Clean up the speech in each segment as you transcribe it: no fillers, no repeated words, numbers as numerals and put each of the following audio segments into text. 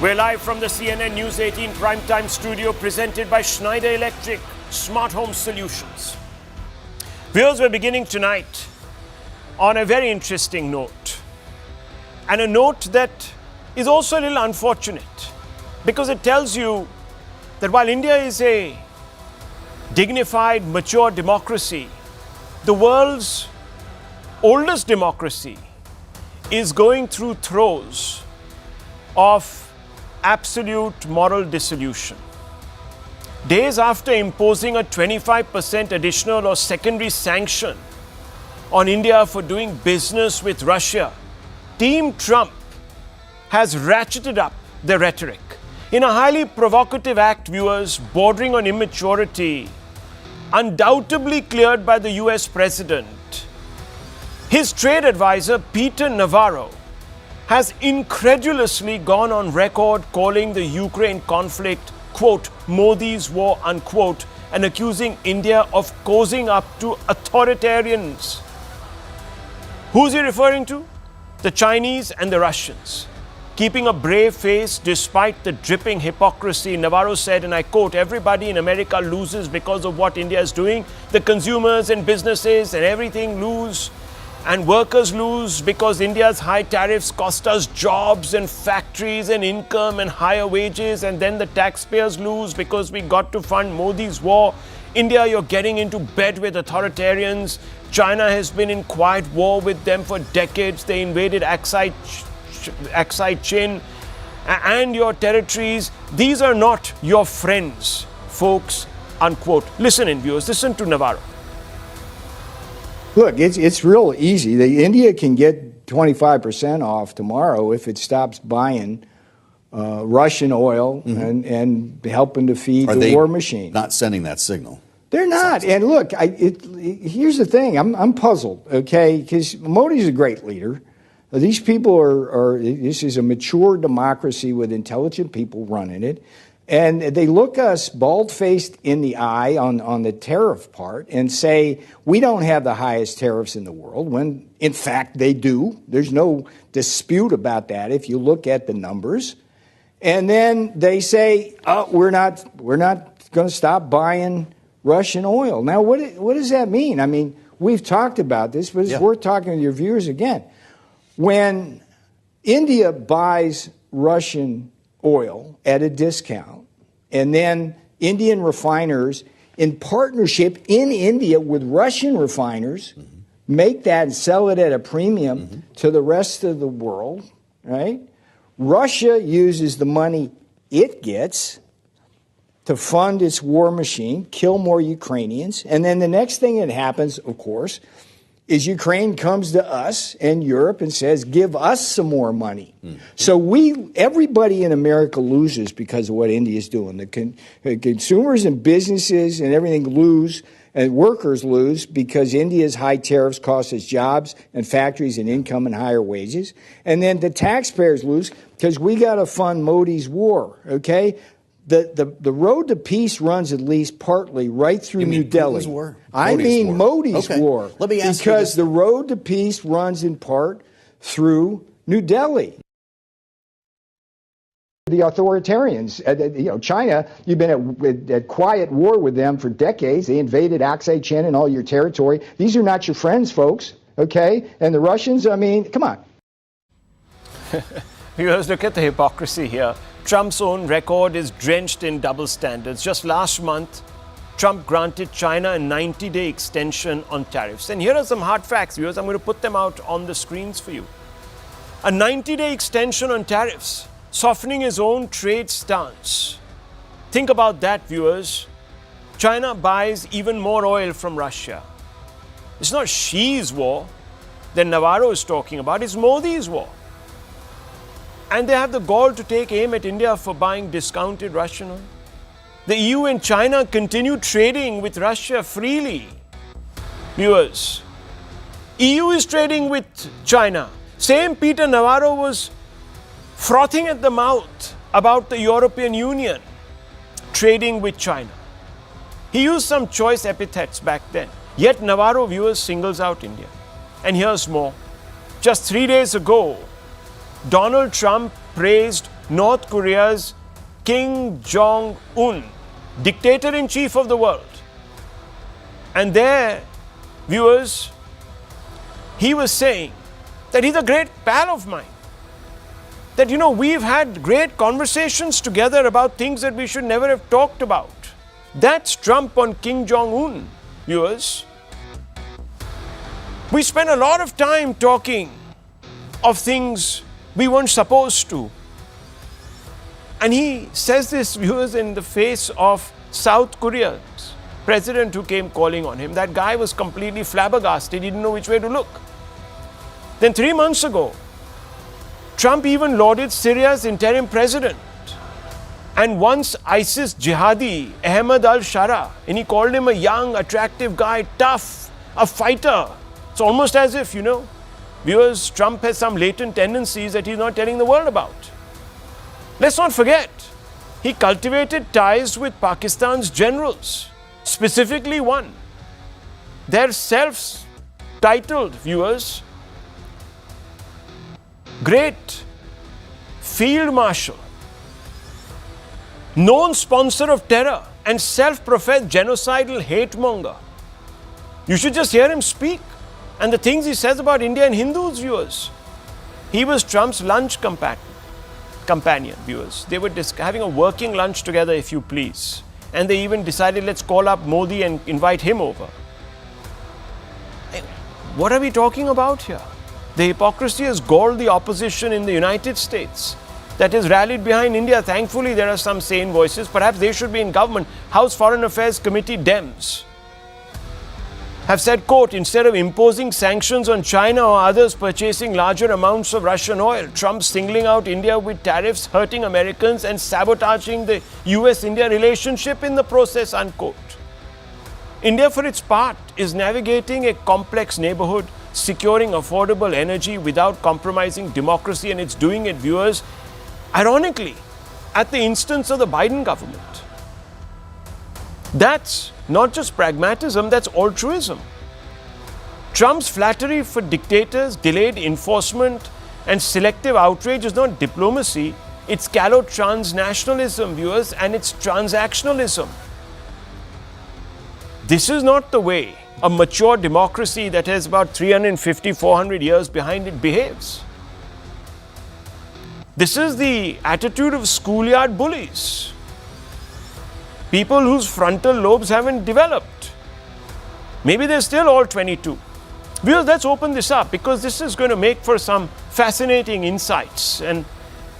We're live from the CNN News 18 Primetime Studio presented by Schneider Electric, Smart Home Solutions. Viewers, we're beginning tonight on a very interesting note. And a note that is also a little unfortunate because it tells you that while India is a dignified, mature democracy, the world's oldest democracy is going through throes of absolute moral dissolution. Days after imposing a 25% additional or secondary sanction on India for doing business with Russia, Team Trump has ratcheted up the rhetoric. In a highly provocative act, viewers, bordering on immaturity, undoubtedly cleared by the US president, his trade advisor, Peter Navarro, has incredulously gone on record calling the Ukraine conflict, quote, Modi's war, unquote, and accusing India of cozying up to authoritarians. Who's he referring to? The Chinese and the Russians. Keeping a brave face despite the dripping hypocrisy, Navarro said, and I quote, everybody in America loses because of what India is doing. The consumers and businesses and everything lose. And workers lose because India's high tariffs cost us jobs and factories and income and higher wages. And then the taxpayers lose because we got to fund Modi's war. India, you're getting into bed with authoritarians. China has been in quiet war with them for decades. They invaded Aksai Chin and your territories. These are not your friends, folks, unquote. Listen in, viewers. Listen to Navarro. Look, it's real easy. India can get 25% off tomorrow if it stops buying Russian oil and helping to feed the war machine. Not sending that signal. They're not. And look, here's the thing. I'm puzzled, okay, because Modi's a great leader. These people this is a mature democracy with intelligent people running it. And they look us bald-faced in the eye on the tariff part and say, we don't have the highest tariffs in the world, when in fact they do. There's no dispute about that if you look at the numbers. And then they say, oh, we're not going to stop buying Russian oil. Now, what does that mean? I mean, we've talked about this, but it's worth talking to your viewers again. When India buys Russian oil at a discount, and then Indian refiners in partnership in India with Russian refiners make that and sell it at a premium to the rest of the world, right? Russia uses the money it gets to fund its war machine, kill more Ukrainians, and then the next thing that happens, of course, is Ukraine comes to us and Europe and says, give us some more money. So everybody in America loses because of what India is doing. The consumers and businesses and everything lose, and workers lose because India's high tariffs cost us jobs and factories and income and higher wages. And then the taxpayers lose because we got to fund Modi's war, okay? The road to peace runs at least partly right through New Delhi. War? I mean Modi's war. Let me ask because the road to peace runs in part through New Delhi. The authoritarians, China, you've been at quiet war with them for decades. They invaded Aksai Chin and all your territory. These are not your friends, folks, okay? And the Russians, I mean, come on. Viewers, look at the hypocrisy here. Trump's own record is drenched in double standards. Just last month, Trump granted China a 90-day extension on tariffs. And here are some hard facts, viewers. I'm going to put them out on the screens for you. A 90-day extension on tariffs, softening his own trade stance. Think about that, viewers. China buys even more oil from Russia. It's not Xi's war that Navarro is talking about, it's Modi's war. And they have the gall to take aim at India for buying discounted Russian oil. The EU and China continue trading with Russia freely. Viewers, EU is trading with China. Same Peter Navarro was frothing at the mouth about the European Union trading with China. He used some choice epithets back then. Yet Navarro, viewers, singles out India. And here's more. Just 3 days ago, Donald Trump praised North Korea's Kim Jong-un, dictator-in-chief of the world. And there, viewers, he was saying that he's a great pal of mine. That, we've had great conversations together about things that we should never have talked about. That's Trump on Kim Jong-un, viewers. We spent a lot of time talking of things we weren't supposed to. And he says this, viewers, in the face of South Korea's president who came calling on him. That guy was completely flabbergasted. He didn't know which way to look. Then 3 months ago, Trump even lauded Syria's interim president and once ISIS jihadi Ahmad al-Shara, and he called him a young, attractive guy, tough, a fighter. It's almost as if, viewers, Trump has some latent tendencies that he's not telling the world about. Let's not forget, he cultivated ties with Pakistan's generals, specifically one. Their self-titled, viewers, great field marshal, known sponsor of terror and self-professed genocidal hate monger. You should just hear him speak and the things he says about India and Hindus, viewers. He was Trump's lunch companion, viewers. They were having a working lunch together, if you please. And they even decided, let's call up Modi and invite him over. What are we talking about here? The hypocrisy has galled the opposition in the United States that has rallied behind India. Thankfully, there are some sane voices. Perhaps they should be in government. House Foreign Affairs Committee Dems have said, quote, instead of imposing sanctions on China or others purchasing larger amounts of Russian oil, Trump singling out India with tariffs, hurting Americans and sabotaging the US-India relationship in the process, unquote. India, for its part, is navigating a complex neighborhood, securing affordable energy without compromising democracy, and it's doing it, viewers, ironically, at the instance of the Biden government. That's not just pragmatism, that's altruism. Trump's flattery for dictators, delayed enforcement, and selective outrage is not diplomacy, it's callow transnationalism, viewers, and it's transactionalism. This is not the way a mature democracy that has about 350, 400 years behind it behaves. This is the attitude of schoolyard bullies. People whose frontal lobes haven't developed. Maybe they're still all 22. Viewers, let's open this up because this is going to make for some fascinating insights. And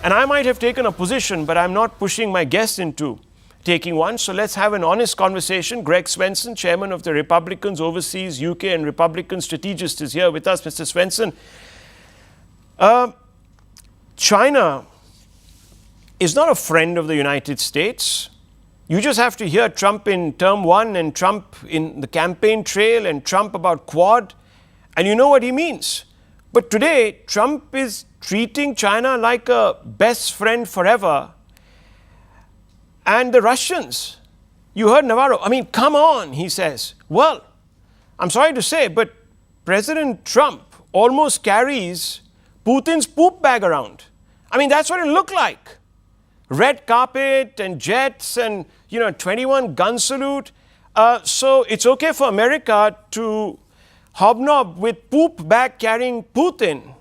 I might have taken a position, but I'm not pushing my guests into taking one. So let's have an honest conversation. Greg Swenson, chairman of the Republicans Overseas UK and Republican Strategist, is here with us. Mr. Swenson, China is not a friend of the United States. You just have to hear Trump in term one and Trump in the campaign trail and Trump about Quad, and you know what he means. But today, Trump is treating China like a best friend forever. And the Russians, you heard Navarro, I mean, come on, he says. Well, I'm sorry to say, but President Trump almost carries Putin's poop bag around. I mean, that's what it looked like. Red carpet and jets and, 21 gun salute. So it's okay for America to hobnob with poop bag carrying Putin.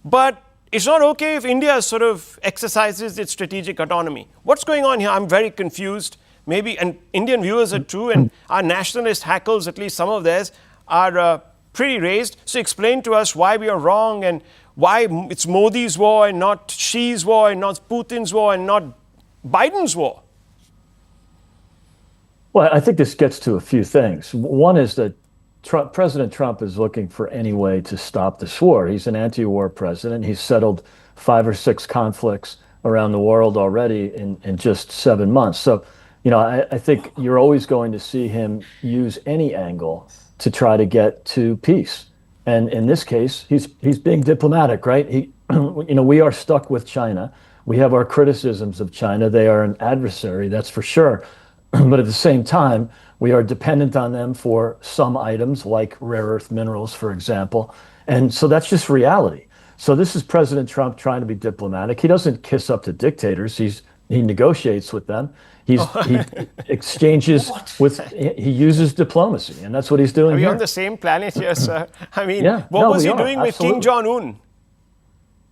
But it's not okay if India sort of exercises its strategic autonomy. What's going on here? I'm very confused. Maybe, and Indian viewers are too, and our nationalist hackles, at least some of theirs, are pretty raised. So explain to us why we are wrong and why it's Modi's war and not Xi's war and not Putin's war and not Biden's war. Well, I think this gets to a few things. One is that President Trump is looking for any way to stop this war. He's an anti-war president. He's settled 5 or 6 conflicts around the world already in just 7 months. So, I think you're always going to see him use any angle to try to get to peace. And in this case, he's being diplomatic, right? We are stuck with China. We have our criticisms of China. They are an adversary, that's for sure. But at the same time, we are dependent on them for some items like rare earth minerals, for example. And so that's just reality. So this is President Trump trying to be diplomatic. He doesn't kiss up to dictators. He negotiates with them. He exchanges with, he uses diplomacy, and that's what he's doing Are we here. on the same planet here, sir? I mean, Yeah. what No, was we he are. doing with King Absolutely. Jong-un?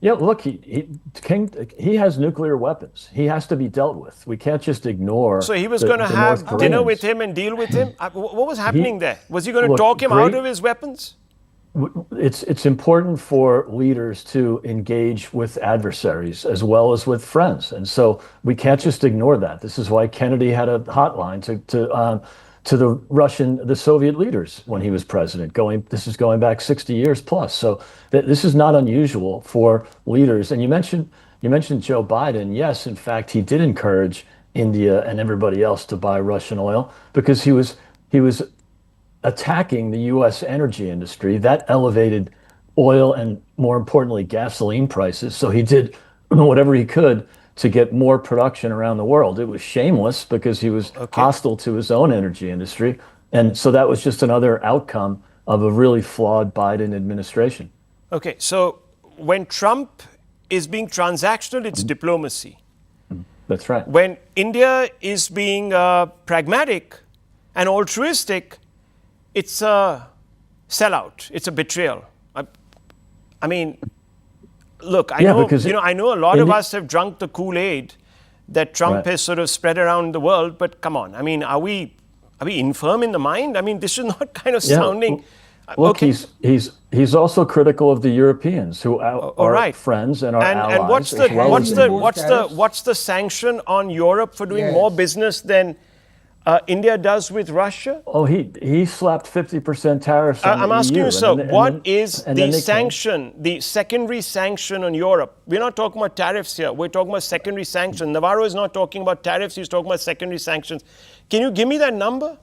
Yeah, look, he has nuclear weapons. He has to be dealt with. We can't just ignore. So he was the- going to the have North dinner Koreans. with him and deal with him? What was happening there? Was he going to look, talk him great- out of his weapons? It's important for leaders to engage with adversaries as well as with friends, and so we can't just ignore that. This is why Kennedy had a hotline to the Soviet leaders when he was president. This is going back 60 years plus. So this is not unusual for leaders. And you mentioned Joe Biden. Yes, in fact, he did encourage India and everybody else to buy Russian oil because he was attacking the U.S. energy industry. That elevated oil and, more importantly, gasoline prices. So he did whatever he could to get more production around the world. It was shameless because he was hostile to his own energy industry. And so that was just another outcome of a really flawed Biden administration. Okay, so when Trump is being transactional, it's diplomacy. That's right. When India is being pragmatic and altruistic, it's a sellout. It's a betrayal. I mean, look, I know a lot of us have drunk the Kool-Aid that Trump has sort of spread around the world. But come on, I mean, are we infirm in the mind? I mean, this is not kind of sounding. Look, he's also critical of the Europeans who are friends and our allies. And what's the sanction on Europe for doing more business than India does with Russia? Oh, he slapped 50% tariffs on the EU. I'm asking you, sir, what is the sanction, the secondary sanction on Europe? We're not talking about tariffs here. We're talking about secondary sanctions. Navarro is not talking about tariffs. He's talking about secondary sanctions. Can you give me that number?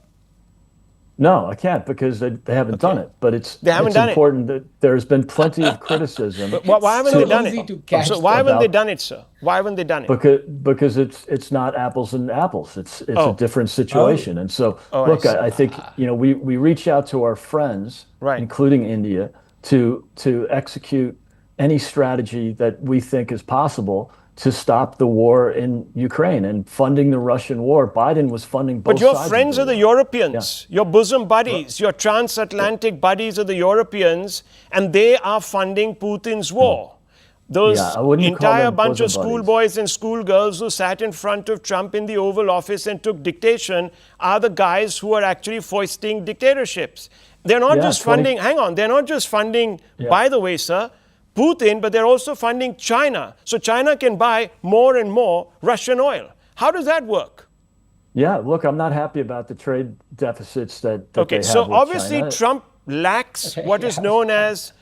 No, I can't because they haven't done it. But it's important that there's been plenty of criticism. But why haven't they done it? So why haven't they done it, sir? Why haven't they done it? Because it's not apples and apples. It's a different situation. And so look, I think we reach out to our friends, including India, to execute any strategy that we think is possible to stop the war in Ukraine and funding the Russian war. Biden was funding both sides. But your friends are the Europeans, your bosom buddies, your transatlantic buddies are the Europeans, and they are funding Putin's war. Those entire bunch of schoolboys and schoolgirls who sat in front of Trump in the Oval Office and took dictation are the guys who are actually foisting dictatorships. They're not just funding, they're not just funding, by the way, sir, Putin, but they're also funding China. So China can buy more and more Russian oil. How does that work? Yeah, look, I'm not happy about the trade deficits that they have with so obviously China. Trump lacks what is known as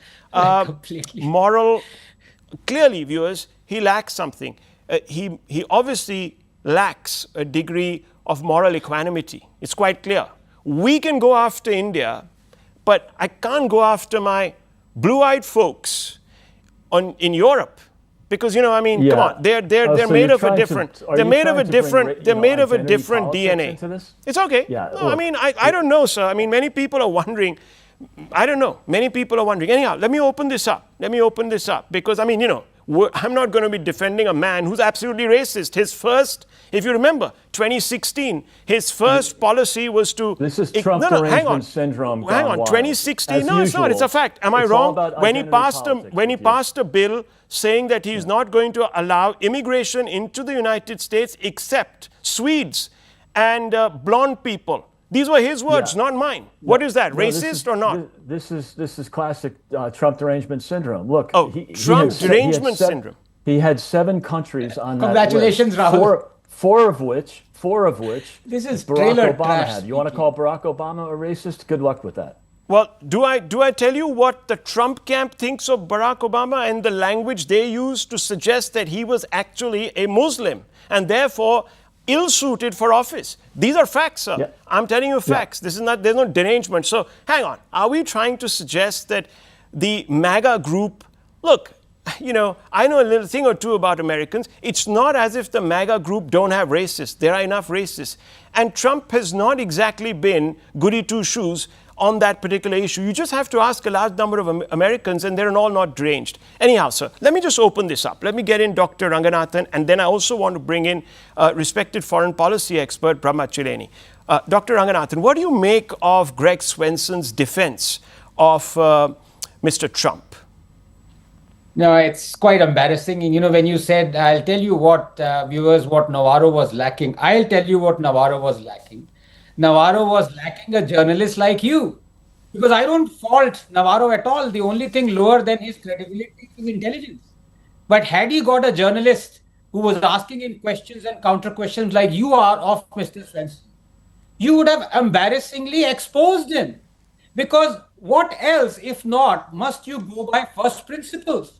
moral. Clearly, viewers, he lacks something. He obviously lacks a degree of moral equanimity. It's quite clear. We can go after India, but I can't go after my blue-eyed folks in Europe, because come on, they're made of a different DNA. It's okay. I don't know, sir. I mean, many people are wondering. I don't know. Many people are wondering. Anyhow, let me open this up. Because I'm not going to be defending a man who's absolutely racist. His first, if you remember, 2016, his first policy was to. This is Trump derangement syndrome. Hang on, 2016. No, it's not. It's a fact. Am I wrong? When he passed a bill saying that he's not going to allow immigration into the United States except Swedes and blonde people. These were his words, not mine. What is that? Racist or not? This is classic Trump derangement syndrome. Look, Trump derangement syndrome. He had 7 countries on that Congratulations, list. Rahul. Four of which this is Barack Obama had. You want to call Barack Obama a racist? Good luck with that. Well, do I tell you what the Trump camp thinks of Barack Obama and the language they use to suggest that he was actually a Muslim and therefore ill-suited for office? These are facts, sir. Yeah. I'm telling you facts. There's no derangement. So hang on. Are we trying to suggest that the MAGA group, look, I know a little thing or two about Americans. It's not as if the MAGA group don't have racists. There are enough racists. And Trump has not exactly been goody two-shoes on that particular issue. You just have to ask a large number of Americans, and they're all not deranged. Anyhow, sir, let me just open this up. Let me get in Dr. Ranganathan, and then I also want to bring in respected foreign policy expert Brahma Chileni. Dr. Ranganathan, what do you make of Greg Swenson's defense of Mr. Trump? No, it's quite embarrassing. And, when you said, I'll tell you what, viewers, what Navarro was lacking, I'll tell you what Navarro was lacking. Navarro was lacking a journalist like you. Because I don't fault Navarro at all. The only thing lower than his credibility is intelligence. But had he got a journalist who was asking him questions and counter questions like you are of Mr. Swenson, you would have embarrassingly exposed him. Because what else, if not, must you go by first principles?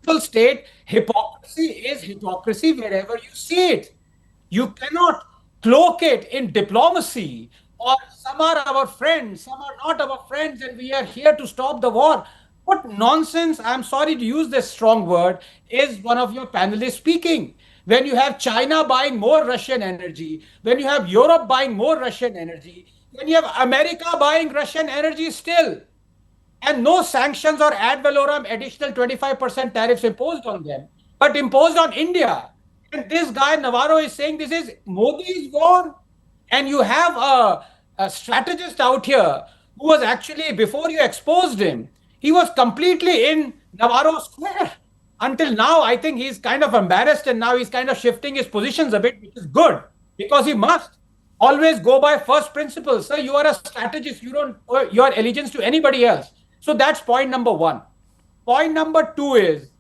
People state hypocrisy is hypocrisy wherever you see it. You cannot cloak it in diplomacy, or some are our friends, some are not our friends, and we are here to stop the war. What nonsense, I'm sorry to use this strong word, is one of your panelists speaking. When you have China buying more Russian energy, when you have Europe buying more Russian energy, when you have America buying Russian energy still, and no sanctions or ad valorem additional 25% tariffs imposed on them, but imposed on India. And this guy Navarro is saying this is Modi's war. And you have a strategist out here who was actually, before you exposed him, he was completely in Navarro's square. Until now, I think he's kind of embarrassed, and now he's kind of shifting his positions a bit, which is good, because he must always go by first principles. Sir, you are a strategist. You don't owe your allegiance to anybody else. So that's point number one. Point number two is,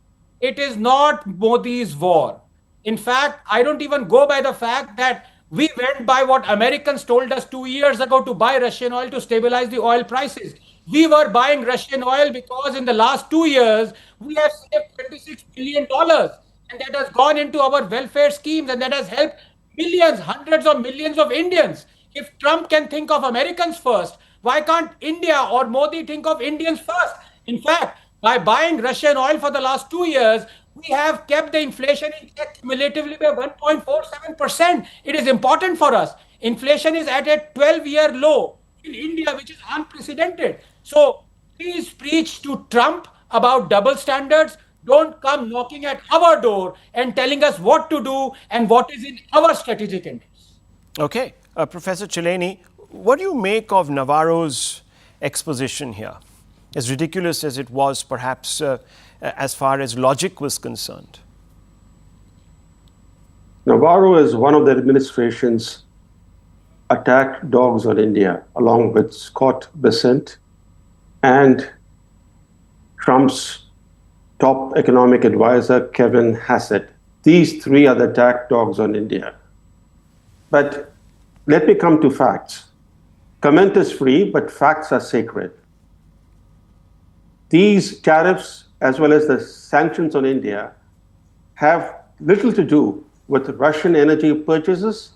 it is not Modi's war. In fact, I don't even go by the fact that we went by what Americans told us 2 years ago to buy Russian oil to stabilize the oil prices. We were buying Russian oil because in the last 2 years, we have saved $26 billion. And that has gone into our welfare schemes, and that has helped millions, hundreds of millions of Indians. If Trump can think of Americans first, why can't India or Modi think of Indians first? In fact, by buying Russian oil for the last 2 years, we have kept the inflation in check cumulatively by 1.47%. It is important for us. Inflation is at a 12-year low in India, which is unprecedented. So please preach to Trump about double standards. Don't come knocking at our door and telling us what to do and what is in our strategic interest. Okay. Professor Chileni, what do you make of Navarro's exposition here? As ridiculous as it was, perhaps, as far as logic was concerned. Navarro is one of the administration's attack dogs on India, along with Scott Bessent and Trump's top economic advisor, Kevin Hassett. These three are the attack dogs on India. But let me come to facts. Comment is free, but facts are sacred. These tariffs, as well as the sanctions on India, have little to do with Russian energy purchases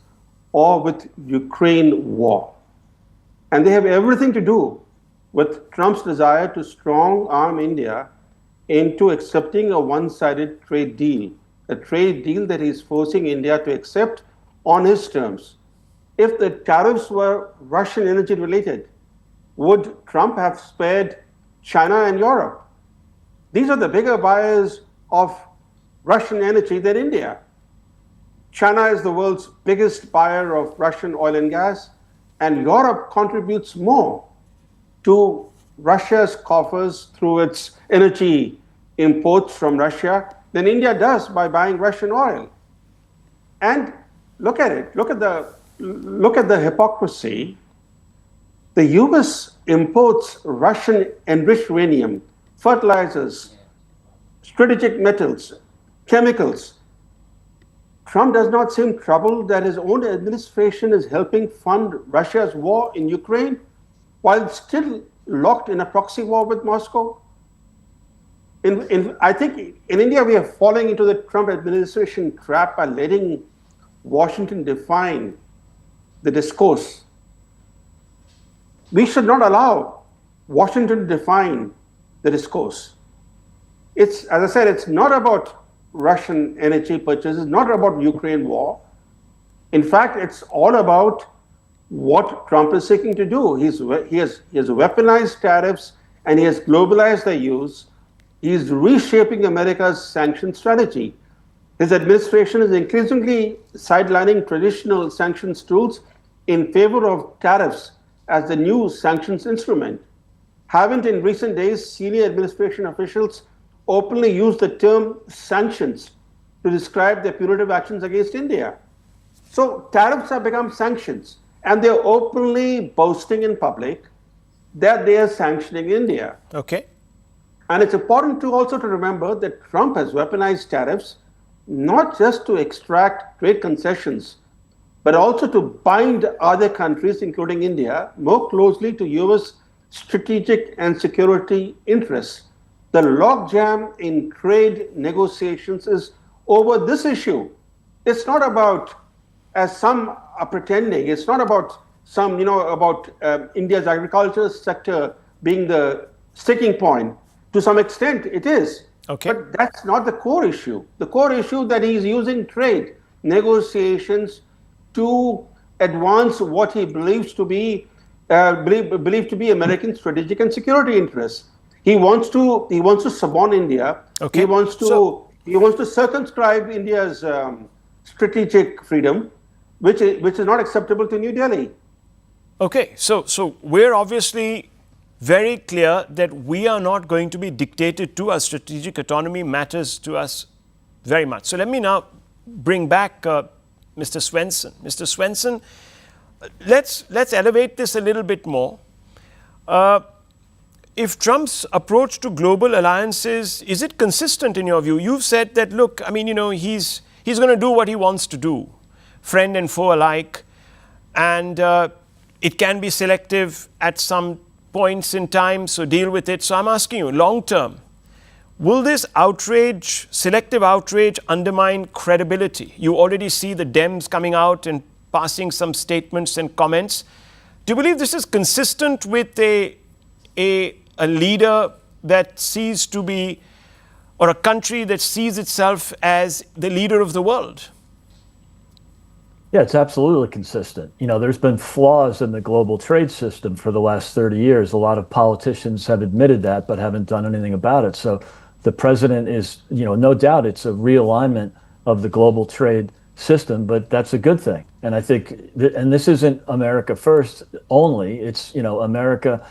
or with Ukraine war. And they have everything to do with Trump's desire to strong arm India into accepting a one-sided trade deal, a trade deal that he's forcing India to accept on his terms. If the tariffs were Russian energy related, would Trump have spared China and Europe? These are the bigger buyers of Russian energy than India. China is the world's biggest buyer of Russian oil and gas, and Europe contributes more to Russia's coffers through its energy imports from Russia than India does by buying Russian oil. And look at it. Look at the hypocrisy. The US imports Russian enriched uranium, fertilizers, strategic metals, chemicals. Trump does not seem troubled that his own administration is helping fund Russia's war in Ukraine while still locked in a proxy war with Moscow. I think in India we are falling into the Trump administration trap by letting Washington define the discourse. We should not allow Washington to define the discourse. It's, as I said, it's not about Russian energy purchases, not about Ukraine war. In fact, it's all about what Trump is seeking to do. He has weaponized tariffs and he has globalized their use. He is reshaping America's sanction strategy. His administration is increasingly sidelining traditional sanctions tools in favor of tariffs as the new sanctions instrument. Haven't in recent days senior administration officials openly used the term sanctions to describe their punitive actions against India? So tariffs have become sanctions, and they're openly boasting in public that they are sanctioning India. Okay. And it's important to also to remember that Trump has weaponized tariffs not just to extract trade concessions, but also to bind other countries, including India, more closely to US strategic and security interests. The logjam in trade negotiations is over this issue. It's not about, as some are pretending, it's not about India's agriculture sector being the sticking point. To some extent, it is. Okay. But that's not the core issue. The core issue that he's using trade negotiations to advance what he believes to be American strategic and security interests. He wants to suborn India. Okay. He wants to circumscribe India's strategic freedom, which is not acceptable to New Delhi. Okay, so we're obviously very clear that we are not going to be dictated to. Our strategic autonomy matters to us very much. So let me now bring back Mr. Swenson. Mr. Swenson, let's elevate this a little bit more. If Trump's approach to global alliances, is it consistent in your view? You've said that, look, I mean, he's going to do what he wants to do, friend and foe alike, and it can be selective at some points in time, so deal with it. So I'm asking you, long term, will this outrage, selective outrage, undermine credibility? You already see the Dems coming out and passing some statements and comments. Do you believe this is consistent with a leader that sees to be, or a country that sees itself as the leader of the world? Yeah, it's absolutely consistent. There's been flaws in the global trade system for the last 30 years. A lot of politicians have admitted that, but haven't done anything about it. So the president is, no doubt it's a realignment of the global trade system, but that's a good thing. And I think, and this isn't America first only, it's, America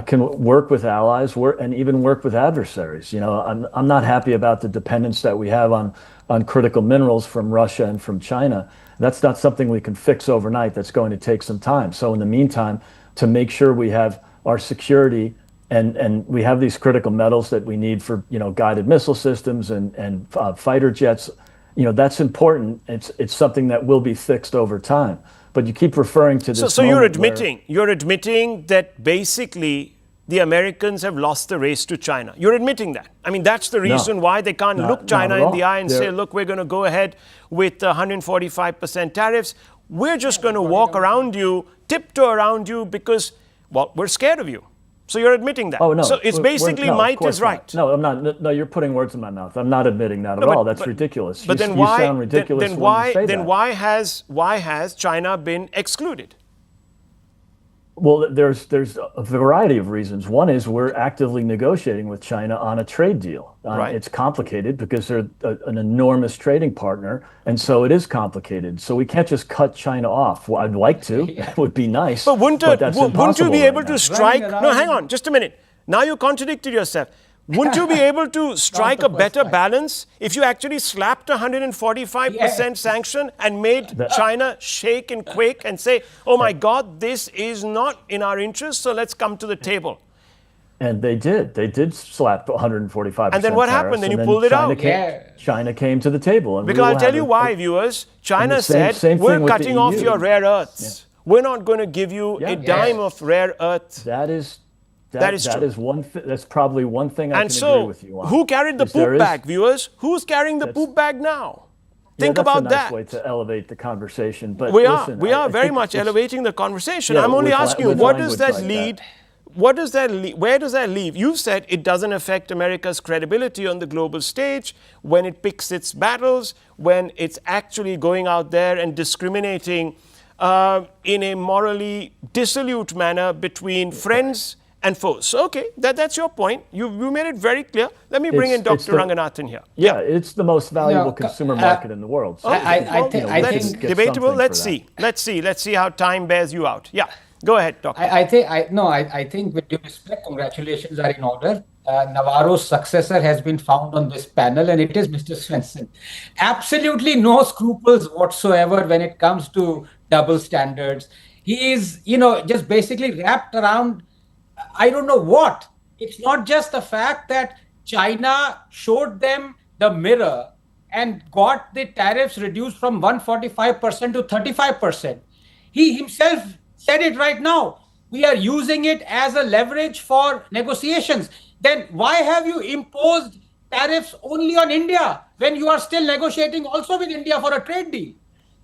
can work with allies, and even work with adversaries. I'm not happy about the dependence that we have on critical minerals from Russia and from China. That's not something we can fix overnight. That's going to take some time. So in the meantime, to make sure we have our security and we have these critical metals that we need for guided missile systems and fighter jets, that's important. It's something that will be fixed over time. But you keep referring to this. So you're admitting that basically the Americans have lost the race to China. You're admitting that. I mean, that's the reason why they can't look China in the eye and say, look, we're going to go ahead with 145% tariffs. We're just going to walk around you, tiptoe around you because, well, we're scared of you. So you're admitting that. Oh, no. So it's basically might is right. No, I'm not. No, you're putting words in my mouth. I'm not admitting that at all. That's ridiculous. But then you sound ridiculous when you say that. Why has China been excluded? Well, there's a variety of reasons. One is we're actively negotiating with China on a trade deal. Right. It's complicated because they're an enormous trading partner, and so it is complicated. So we can't just cut China off. Well, I'd like to. It would be nice. But wouldn't you be able to strike? No, hang on, just a minute. Now you contradicted yourself. Wouldn't you be able to strike a better balance if you actually slapped 145% sanction and made China shake and quake and say, oh my God, this is not in our interest, so let's come to the table? And they did. They did slap 145%. And then what happened? Then you pulled it out. China came to the table. And because I'll tell you why, viewers. China said, we're cutting off your rare earths. Yeah. We're not going to give you a dime of rare earth. That is true. That's probably one thing I can agree with you on. Who carried the poop bag, viewers? Who's carrying the poop bag now? Think about that. That's a nice way to elevate the conversation. But we are very much elevating the conversation. I'm only asking you, what does that lead? Where does that leave? You've said it doesn't affect America's credibility on the global stage when it picks its battles, when it's actually going out there and discriminating in a morally dissolute manner between friends and foes. So, okay, that's your point. You made it very clear. Let me bring in Dr. Ranganathan here. Yeah, it's the most valuable consumer market in the world. So I think debatable. Let's see. Let's see how time bears you out. Yeah, go ahead, Doctor. I think with due respect, congratulations are in order. Navarro's successor has been found on this panel, and it is Mr. Svensson. Absolutely no scruples whatsoever when it comes to double standards. He is, just basically wrapped around, I don't know what. It's not just the fact that China showed them the mirror and got the tariffs reduced from 145% to 35%. He himself said it right now. We are using it as a leverage for negotiations. Then why have you imposed tariffs only on India when you are still negotiating also with India for a trade deal?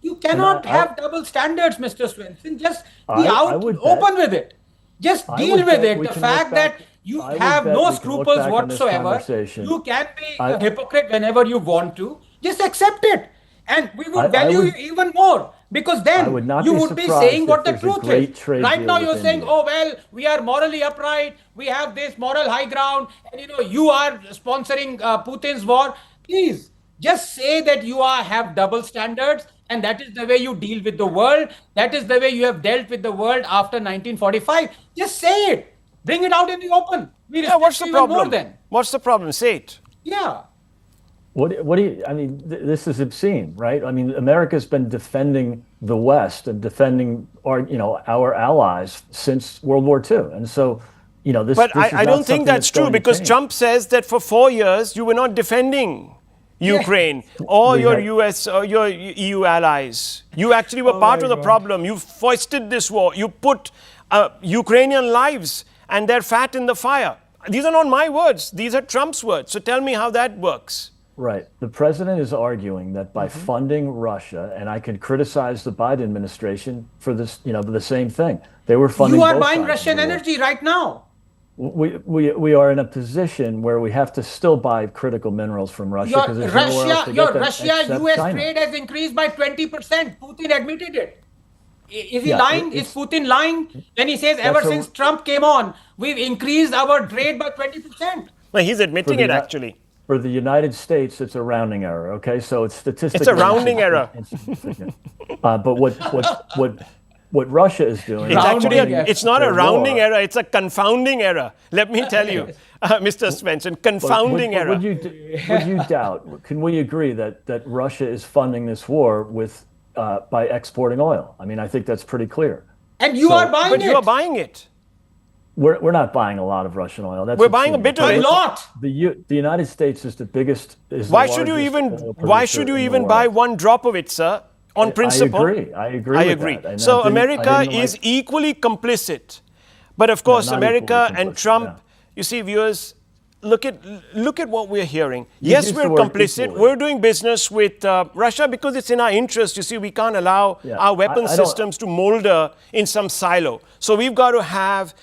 You cannot have double standards, Mr. Svensson. Just be open with it. Just deal with it. The fact that you have no scruples whatsoever, you can be a hypocrite whenever you want to. Just accept it. And we would value you even more. Because then you would be saying what the truth is. Right now you're saying, oh, well, we are morally upright. We have this moral high ground. And, you are sponsoring Putin's war. Please, just say that you have double standards. And that is the way you deal with the world. That is the way you have dealt with the world after 1945. Just say it. Bring it out in the open. What's the problem? What's the problem? Say it. Yeah. What do you, I mean, this is obscene, right? I mean, America's been defending the West and defending our allies since World War II. And so, this But this is I don't think that's true, because Trump says that for 4 years you were not defending Ukraine or your US or your EU allies. You actually were part of the problem. You foisted this war. You put Ukrainian lives and their fat in the fire. These are not my words. These are Trump's words. So tell me how that works. Right. The president is arguing that by funding Russia, and I can criticize the Biden administration for this, the same thing. They were funding. You are buying Russian energy right now. We are in a position where we have to still buy critical minerals from Russia because there's nowhere else to get them except US China. trade has increased by 20%. Putin admitted it. Is he lying? Is Putin lying when he says ever since Trump came on, we've increased our trade by 20%? Well, he's admitting it actually. For the United States, it's a rounding error. Okay, so it's statistically. It's a rounding error. But what Russia is doing? It's actually it's not a rounding error. It's a confounding error. Let me tell you, Mr. Svensson, confounding error. Would you doubt? Can we agree that Russia is funding this war with by exporting oil? I mean, I think that's pretty clear. And you are buying it. But you are buying it. We're not buying a lot of Russian oil. We're buying a bit of it. A lot. The United States is the biggest. Why should you even buy one drop of it, sir? On principle. I agree. So America is equally complicit. But of course, America and Trump, you see, viewers, look at what we're hearing. Yes, we're complicit. We're doing business with Russia because it's in our interest. You see, we can't allow our weapon systems to molder in some silo. So we've got to have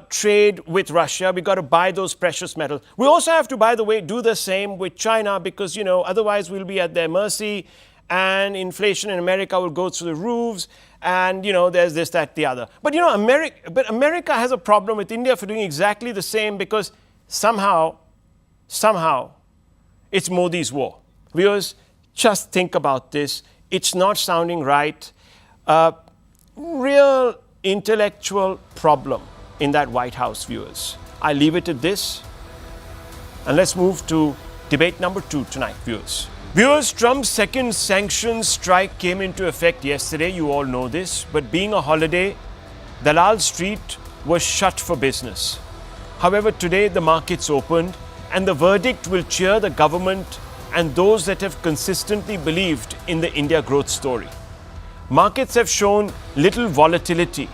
trade with Russia. We've got to buy those precious metals. We also have to, by the way, do the same with China because, otherwise we'll be at their mercy and inflation in America will go through the roofs and, there's this, that, the other. But, America has a problem with India for doing exactly the same because somehow, it's Modi's war. Viewers, just think about this. It's not sounding right. Real intellectual problem in that White House, viewers. I leave it at this. And let's move to debate number 2 tonight, viewers. Viewers, Trump's second sanctions strike came into effect yesterday. You all know this. But being a holiday, Dalal Street was shut for business. However, today the markets opened and the verdict will cheer the government and those that have consistently believed in the India growth story. Markets have shown little volatility,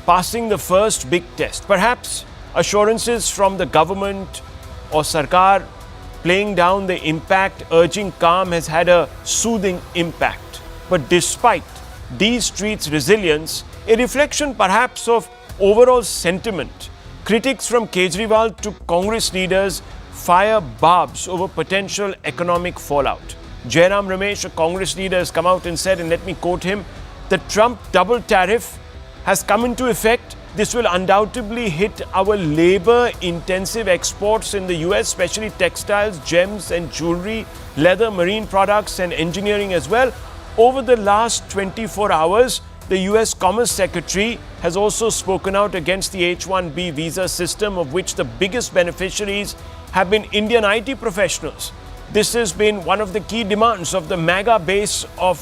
passing the first big test. Perhaps assurances from the government or Sarkar playing down the impact, urging calm has had a soothing impact. But despite these streets' resilience, a reflection perhaps of overall sentiment, critics from Kejriwal to Congress leaders fire barbs over potential economic fallout. Jairam Ramesh, a Congress leader, has come out and said, and let me quote him, the Trump double tariff has come into effect, this will undoubtedly hit our labor-intensive exports in the US, especially textiles, gems and jewelry, leather, marine products and engineering as well. Over the last 24 hours, the US Commerce Secretary has also spoken out against the H-1B visa system, of which the biggest beneficiaries have been Indian IT professionals. This has been one of the key demands of the MAGA base of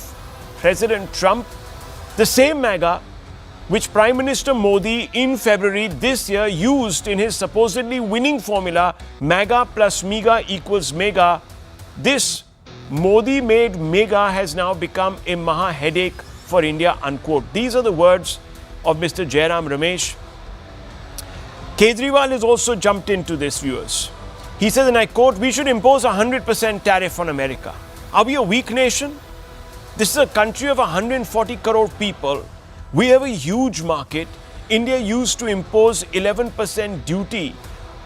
President Trump, the same MAGA which Prime Minister Modi in February this year used in his supposedly winning formula, MAGA plus MEGA equals MEGA. This Modi-made MEGA has now become a maha headache for India, unquote. These are the words of Mr. Jairam Ramesh. Kejriwal has also jumped into this, viewers. He says, and I quote, we should impose 100% tariff on America. Are we a weak nation? This is a country of 140 crore people. We have a huge market. India used to impose 11% duty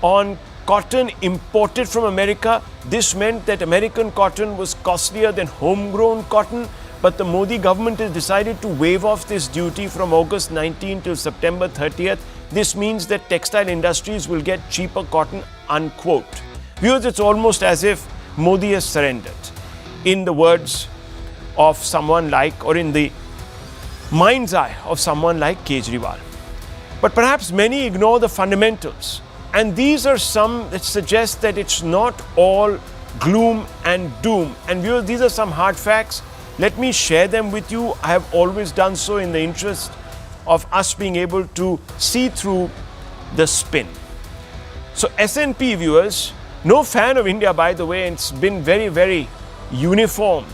on cotton imported from America. This meant that American cotton was costlier than homegrown cotton. But the Modi government has decided to waive off this duty from August 19 till September 30th. This means that textile industries will get cheaper cotton, unquote. Viewers, it's almost as if Modi has surrendered. In the words of someone like, or in the mind's eye of someone like Kejriwal. But perhaps many ignore the fundamentals. And these are some that suggest that it's not all gloom and doom. And viewers, these are some hard facts. Let me share them with you. I have always done so in the interest of us being able to see through the spin. So S&P, viewers, no fan of India, by the way, and it's been very, very uniform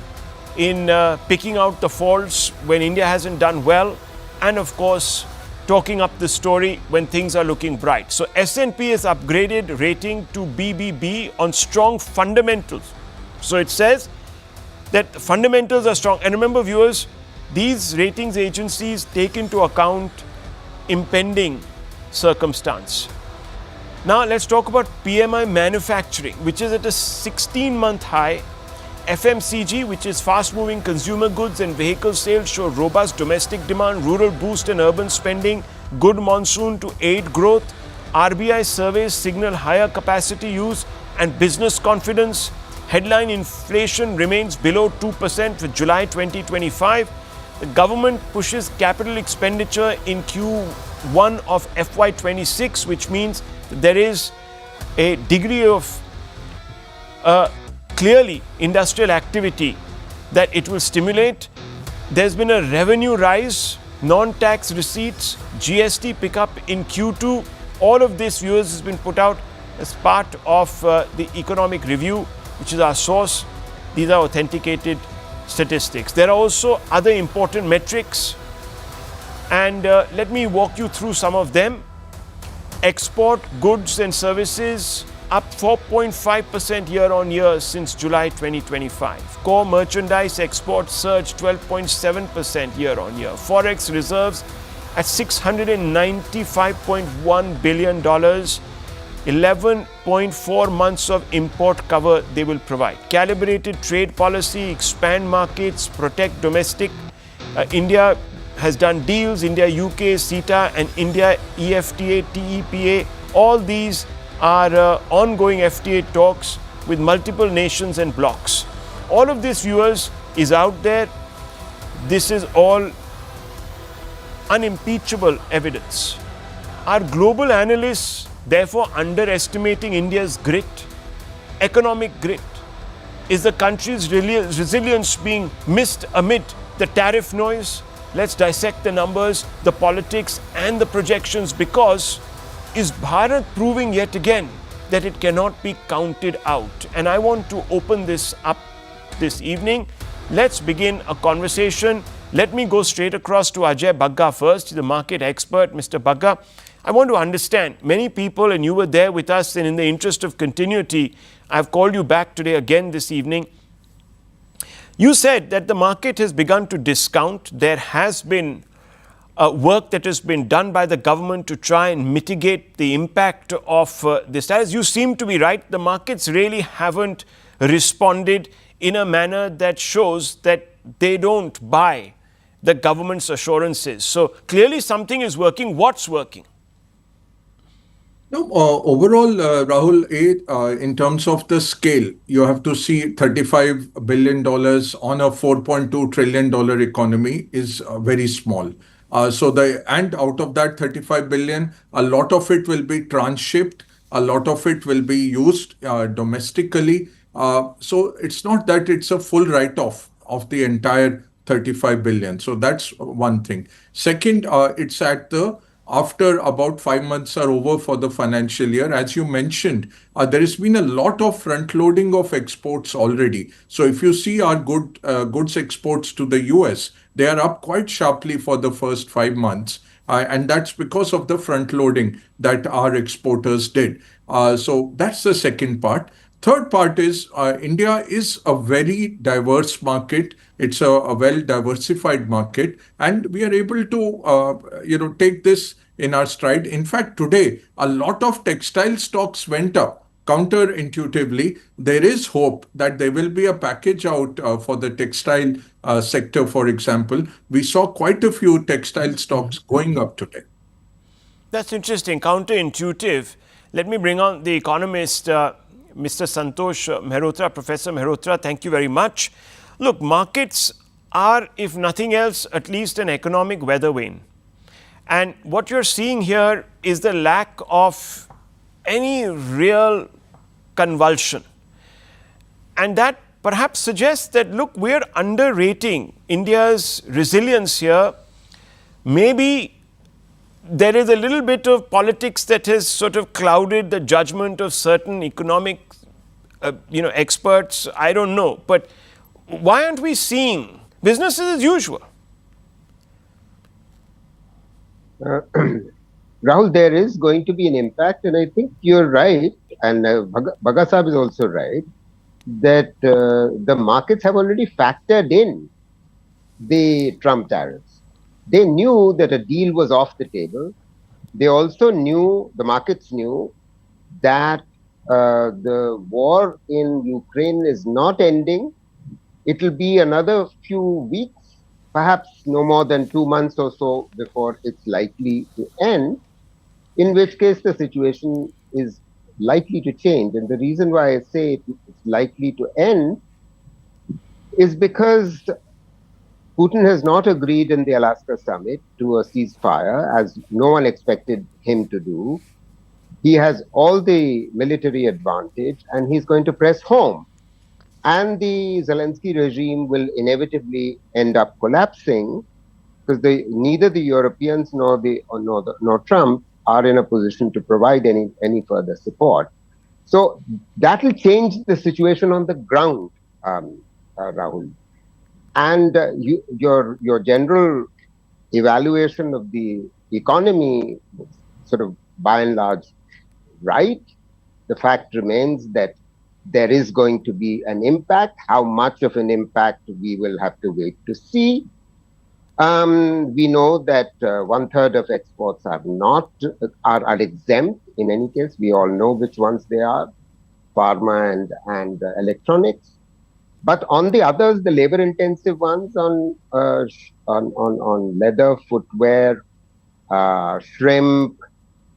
in picking out the faults when India hasn't done well, and of course talking up the story when things are looking bright. So S&P has upgraded rating to BBB on strong fundamentals. So it says that the fundamentals are strong. And remember, viewers, these ratings agencies take into account impending circumstance. Now let's talk about PMI manufacturing, which is at a 16-month high. FMCG, which is fast-moving consumer goods and vehicle sales, show robust domestic demand, rural boost and urban spending, good monsoon to aid growth. RBI surveys signal higher capacity use and business confidence. Headline inflation remains below 2% for July 2025. The government pushes capital expenditure in Q1 of FY26, which means that there is a degree of clearly industrial activity that it will stimulate. There's been a revenue rise, non-tax receipts, GST pickup in Q2. All of this, viewers, has been put out as part of the economic review, which is our source. These are authenticated statistics. There are also other important metrics, and let me walk you through some of them. Export goods and services up 4.5% year-on-year since July 2025. Core merchandise exports surged 12.7% year-on-year. Forex reserves at $695.1 billion. 11.4 months of import cover they will provide. Calibrated trade policy, expand markets, protect domestic. India has done deals, India, UK, CETA, and India, EFTA, TEPA. All these are ongoing FTA talks with multiple nations and blocs. All of this, viewers, is out there. This is all unimpeachable evidence. Are global analysts therefore underestimating India's grit, economic grit? Is the country's resilience being missed amid the tariff noise? Let's dissect the numbers, the politics, and the projections, because is Bharat proving yet again that it cannot be counted out? And I want to open this up this evening. Let's begin a conversation. Let me go straight across to Ajay Bagga first, the market expert. Mr. Bagga, I want to understand, many people, and you were there with us, and in the interest of continuity, I've called you back today again this evening. You said that the market has begun to discount. There has been work that has been done by the government to try and mitigate the impact of this. As you seem to be right, the markets really haven't responded in a manner that shows that they don't buy the government's assurances. So clearly something is working. What's working? No, overall, Rahul, in terms of the scale, you have to see $35 billion on a $4.2 trillion economy is very small. And out of that 35 billion, a lot of it will be transshipped, a lot of it will be used domestically. So it's not that it's a full write-off of the entire 35 billion. So that's one thing. Second, it's at the after about 5 months are over for the financial year. As you mentioned, there has been a lot of front loading of exports already. So if you see our goods exports to the US, they are up quite sharply for the first 5 months. And that's because of the front loading that our exporters did. So that's the second part. Third part is India is a very diverse market. It's a well-diversified market, and we are able to, take this in our stride. In fact, today, a lot of textile stocks went up. Counterintuitively, there is hope that there will be a package out for the textile sector, for example. We saw quite a few textile stocks going up today. That's interesting, counterintuitive. Let me bring on the economist, Mr. Santosh Mehrotra. Professor Mehrotra, thank you very much. Look, markets are, if nothing else, at least an economic weather vane. And what you're seeing here is the lack of any real convulsion. And that perhaps suggests that, look, we're underrating India's resilience here. Maybe there is a little bit of politics that has sort of clouded the judgment of certain economic, experts. I don't know. But why aren't we seeing business as usual? Rahul, there is going to be an impact, and I think you're right, and Bhagat Sahab is also right, that the markets have already factored in the Trump tariffs. They knew that a deal was off the table. They also knew, the markets knew, that the war in Ukraine is not ending. It will be another few weeks, perhaps no more than 2 months or so before it's likely to end, in which case the situation is likely to change. And the reason why I say it's likely to end is because Putin has not agreed in the Alaska summit to a ceasefire, as no one expected him to do. He has all the military advantage, and he's going to press home. And the Zelensky regime will inevitably end up collapsing because neither the Europeans nor Trump are in a position to provide any further support. So that will change the situation on the ground, Rahul. And your general evaluation of the economy, sort of by and large, right. The fact remains that there is going to be an impact. How much of an impact, we will have to wait to see. We know that 1/3 of exports are exempt. In any case, we all know which ones they are: pharma and electronics. But on the others, the labor-intensive ones on leather, footwear, shrimp,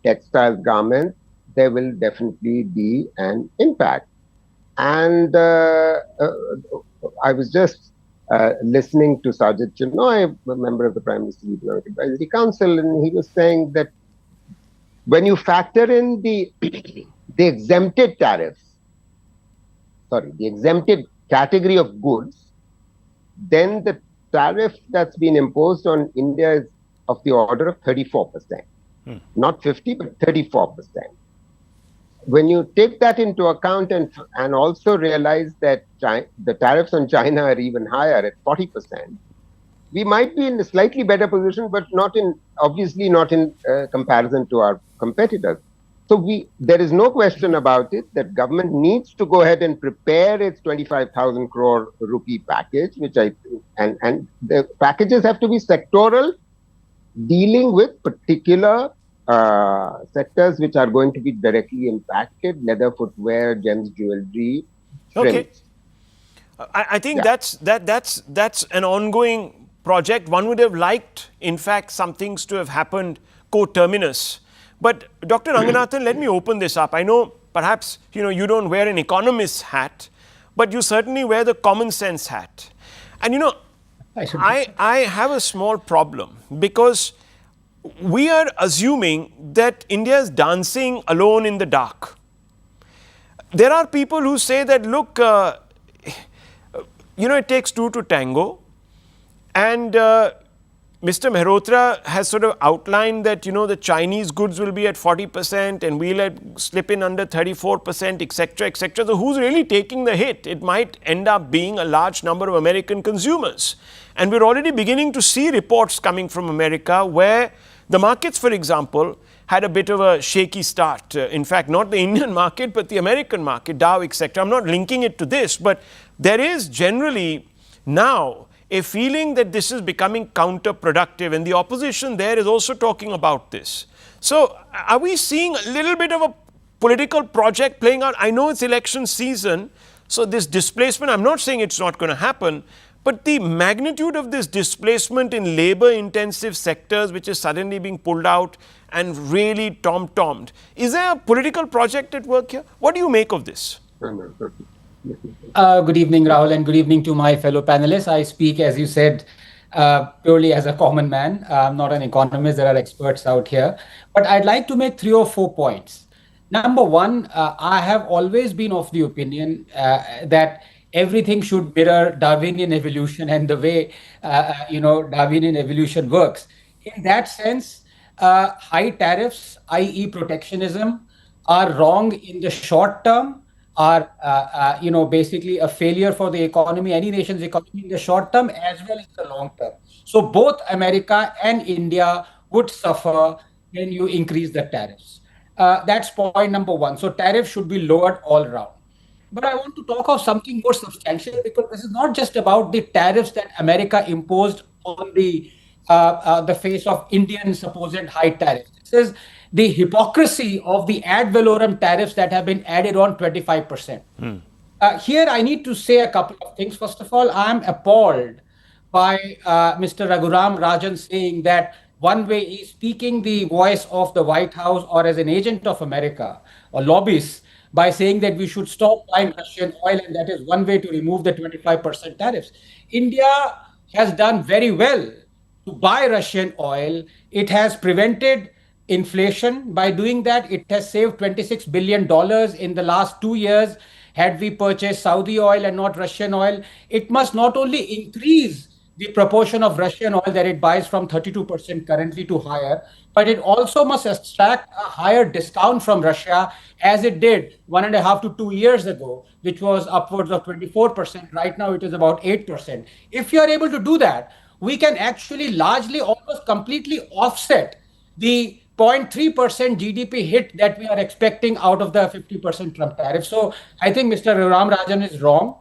textile garments, there will definitely be an impact. And I was just listening to Sajid Chinoy, a member of the Prime Minister's Economic Advisory Council, and he was saying that when you factor in the exempted tariffs, the exempted category of goods, then the tariff that's been imposed on India is of the order of 34%. Not 50, but 34%. When you take that into account and also realize that the tariffs on China are even higher at 40%, we might be in a slightly better position, but obviously not in comparison to our competitors. So there is no question about it that government needs to go ahead and prepare its 25,000 crore rupee package, and the packages have to be sectoral, dealing with particular sectors which are going to be directly impacted: leather, footwear, gems, jewelry, shrimps. Okay. I think that's an ongoing project. One would have liked, in fact, some things to have happened coterminous. But Dr. Ranganathan, let me open this up. I know perhaps you don't wear an economist's hat, but you certainly wear the common sense hat. And I have a small problem because we are assuming that India is dancing alone in the dark. There are people who say that, look, it takes two to tango. And Mr. Mehrotra has sort of outlined that, the Chinese goods will be at 40% and we'll slip in under 34%, etc., etc. So who's really taking the hit? It might end up being a large number of American consumers. And we're already beginning to see reports coming from America where the markets, for example, had a bit of a shaky start. In fact, not the Indian market, but the American market, Dow, etc. I'm not linking it to this, but there is generally now a feeling that this is becoming counterproductive, and the opposition there is also talking about this. So are we seeing a little bit of a political project playing out? I know it's election season, so this displacement, I'm not saying it's not going to happen, but the magnitude of this displacement in labor-intensive sectors, which is suddenly being pulled out and really tom-tommed, is there a political project at work here? What do you make of this? Good evening, Rahul, and good evening to my fellow panelists. I speak, as you said, purely as a common man. I'm not an economist. There are experts out here. But I'd like to make 3 or 4 points. Number one, I have always been of the opinion that everything should mirror Darwinian evolution and the way, Darwinian evolution works. In that sense, high tariffs, i.e. protectionism, are wrong in the short term, are, basically a failure for the economy, any nation's economy in the short term as well as the long term. So both America and India would suffer when you increase the tariffs. That's point number one. So tariffs should be lowered all around. But I want to talk of something more substantial, because this is not just about the tariffs that America imposed on the face of Indian supposed high tariffs. This is the hypocrisy of the ad valorem tariffs that have been added on 25%. Here I need to say a couple of things. First of all, I am appalled by Mr. Raghuram Rajan saying that one way he's speaking the voice of the White House or as an agent of America or lobbyists by saying that we should stop buying Russian oil, and that is one way to remove the 25% tariffs. India has done very well to buy Russian oil. It has prevented inflation by doing that. It has saved $26 billion in the last 2 years. Had we purchased Saudi oil and not Russian oil, it must not only increase the proportion of Russian oil that it buys from 32% currently to higher, but it also must extract a higher discount from Russia, as it did 1.5 to 2 years ago, which was upwards of 24%. Right now, it is about 8%. If you are able to do that, we can actually largely almost completely offset the 0.3% GDP hit that we are expecting out of the 50% Trump tariff. So I think Mr. Ram Rajan is wrong,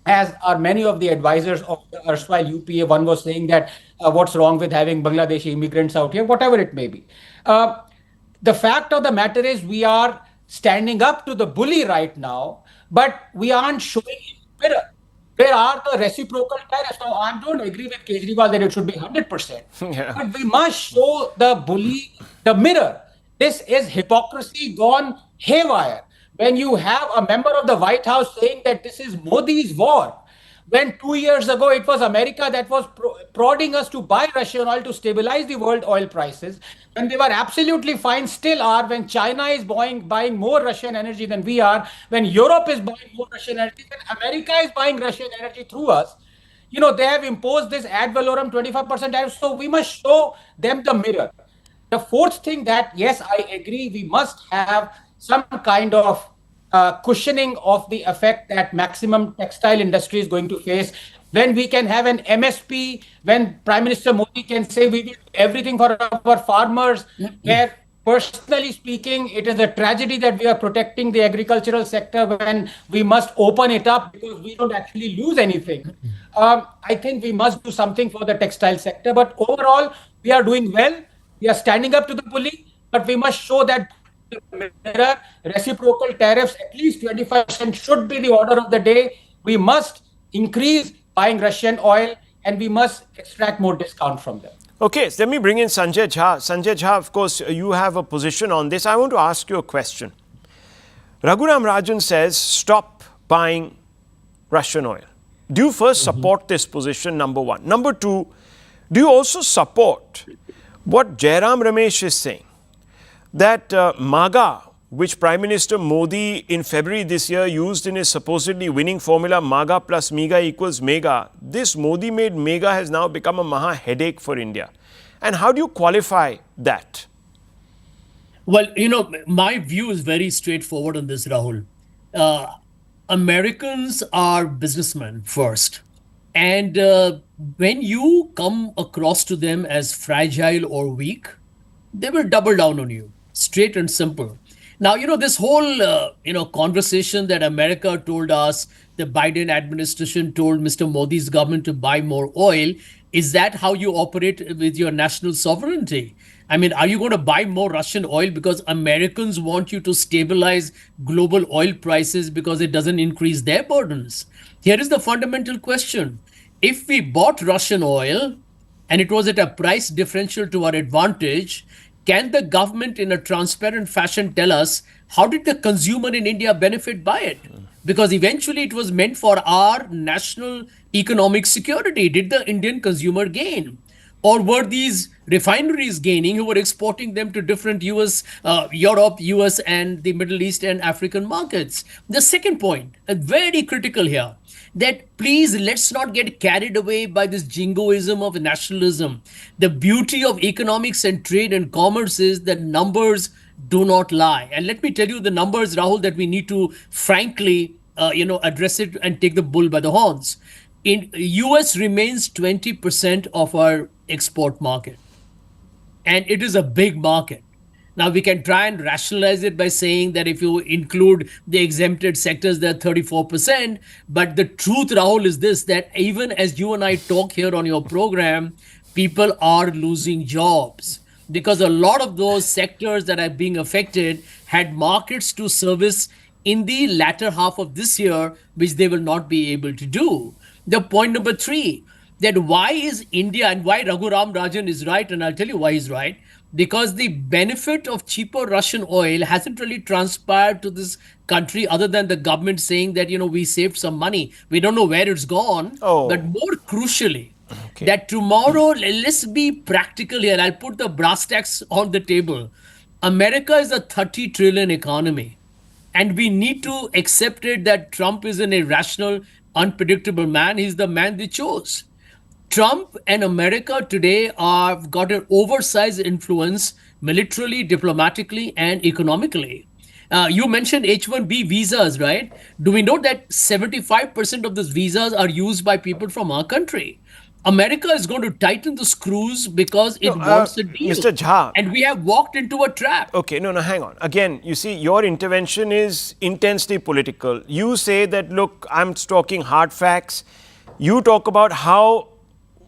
as are many of the advisors of the erstwhile UPA. One was saying that what's wrong with having Bangladeshi immigrants out here, whatever it may be. The fact of the matter is we are standing up to the bully right now, but we aren't showing in the mirror. Where are the reciprocal tariffs? Now, I don't agree with Kejriwal that it should be 100%. Yeah. But we must show the bully the mirror. This is hypocrisy gone haywire. When you have a member of the White House saying that this is Modi's war, when 2 years ago it was America that was prodding us to buy Russian oil to stabilize the world oil prices, when they were absolutely fine, still are, when China is buying more Russian energy than we are, when Europe is buying more Russian energy, when America is buying Russian energy through us, they have imposed this ad valorem 25% tariff. So we must show them the mirror. The fourth thing that, yes, I agree, we must have some kind of cushioning of the effect that maximum textile industry is going to face. When we can have an MSP, when Prime Minister Modi can say we will do everything for our farmers, where personally speaking, it is a tragedy that we are protecting the agricultural sector when we must open it up because we don't actually lose anything. I think we must do something for the textile sector, but overall, we are doing well. We are standing up to the bully, but we must show that mirror. Reciprocal tariffs, at least 25% should be the order of the day. We must increase buying Russian oil and we must extract more discount from them. Okay, so let me bring in Sanjay Jha. Sanjay Jha, of course, you have a position on this. I want to ask you a question. Raghuram Rajan says, stop buying Russian oil. Do you first support this position, number one? Number two, do you also support what Jairam Ramesh is saying? That MAGA, which Prime Minister Modi in February this year used in his supposedly winning formula, MAGA plus MEGA equals MEGA, this Modi-made MEGA has now become a maha headache for India. And how do you qualify that? Well, my view is very straightforward on this, Rahul. Americans are businessmen first. And when you come across to them as fragile or weak, they will double down on you, straight and simple. Now, this whole, conversation that America told us, the Biden administration told Mr. Modi's government to buy more oil, is that how you operate with your national sovereignty? I mean, are you going to buy more Russian oil because Americans want you to stabilize global oil prices because it doesn't increase their burdens? Here is the fundamental question. If we bought Russian oil and it was at a price differential to our advantage, can the government in a transparent fashion tell us how did the consumer in India benefit by it? Because eventually it was meant for our national economic security. Did the Indian consumer gain? Or were these refineries gaining who were exporting them to different US, Europe, US and the Middle East and African markets? The second point, very critical here, that please let's not get carried away by this jingoism of nationalism. The beauty of economics and trade and commerce is that numbers do not lie. And let me tell you the numbers, Rahul, that we need to frankly, address it and take the bull by the horns. In US remains 20% of our export market. And it is a big market. Now, we can try and rationalize it by saying that if you include the exempted sectors, they're 34%. But the truth, Rahul, is this, that even as you and I talk here on your program, people are losing jobs because a lot of those sectors that are being affected had markets to service in the latter half of this year, which they will not be able to do. The point number three, that why is India and why Raghuram Rajan is right, and I'll tell you why he's right, because the benefit of cheaper Russian oil hasn't really transpired to this country other than the government saying that, we saved some money. We don't know where it's gone. But more crucially, that tomorrow, let's be practical here. I'll put the brass tacks on the table. America is a 30 trillion economy. And we need to accept it that Trump is an irrational, unpredictable man. He's the man they chose. Trump and America today have got an oversized influence militarily, diplomatically, and economically. You mentioned H-1B visas, right? Do we know that 75% of those visas are used by people from our country? America is going to tighten the screws because it wants a deal. Mr. Jha. And we have walked into a trap. Okay, no, hang on. Again, you see, your intervention is intensely political. You say that, look, I'm talking hard facts. You talk about how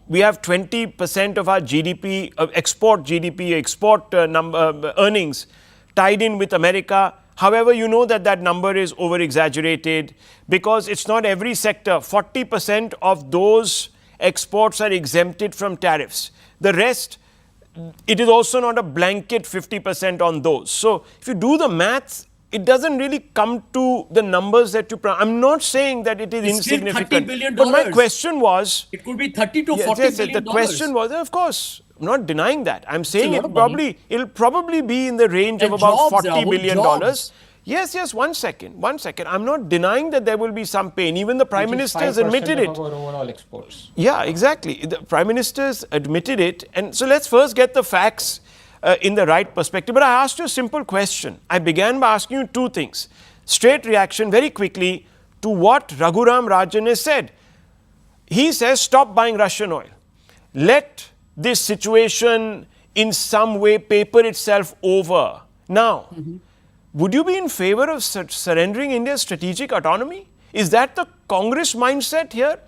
we have 20% of our GDP, export earnings tied in with America. However, you know that number is over-exaggerated because it's not every sector. 40% of those exports are exempted from tariffs. The rest, it is also not a blanket 50% on those. So if you do the maths, it doesn't really come to the numbers that you... I'm not saying that it is insignificant. $30 billion. But my question was... It could be 30 to 40 billion. The question was, of course, I'm not denying that. I'm saying it'll probably be in the range of about $40 billion. Yes, one second. I'm not denying that there will be some pain. Even the Prime Minister has admitted it. Of our overall exports. Yeah, exactly. The Prime Minister has admitted it. And so let's first get the facts in the right perspective. But I asked you a simple question. I began by asking you two things. Straight reaction very quickly to what Raghuram Rajan has said. He says, stop buying Russian oil. Let this situation in some way paper itself over. Now, would you be in favor of surrendering India's strategic autonomy? Is that the Congress mindset here?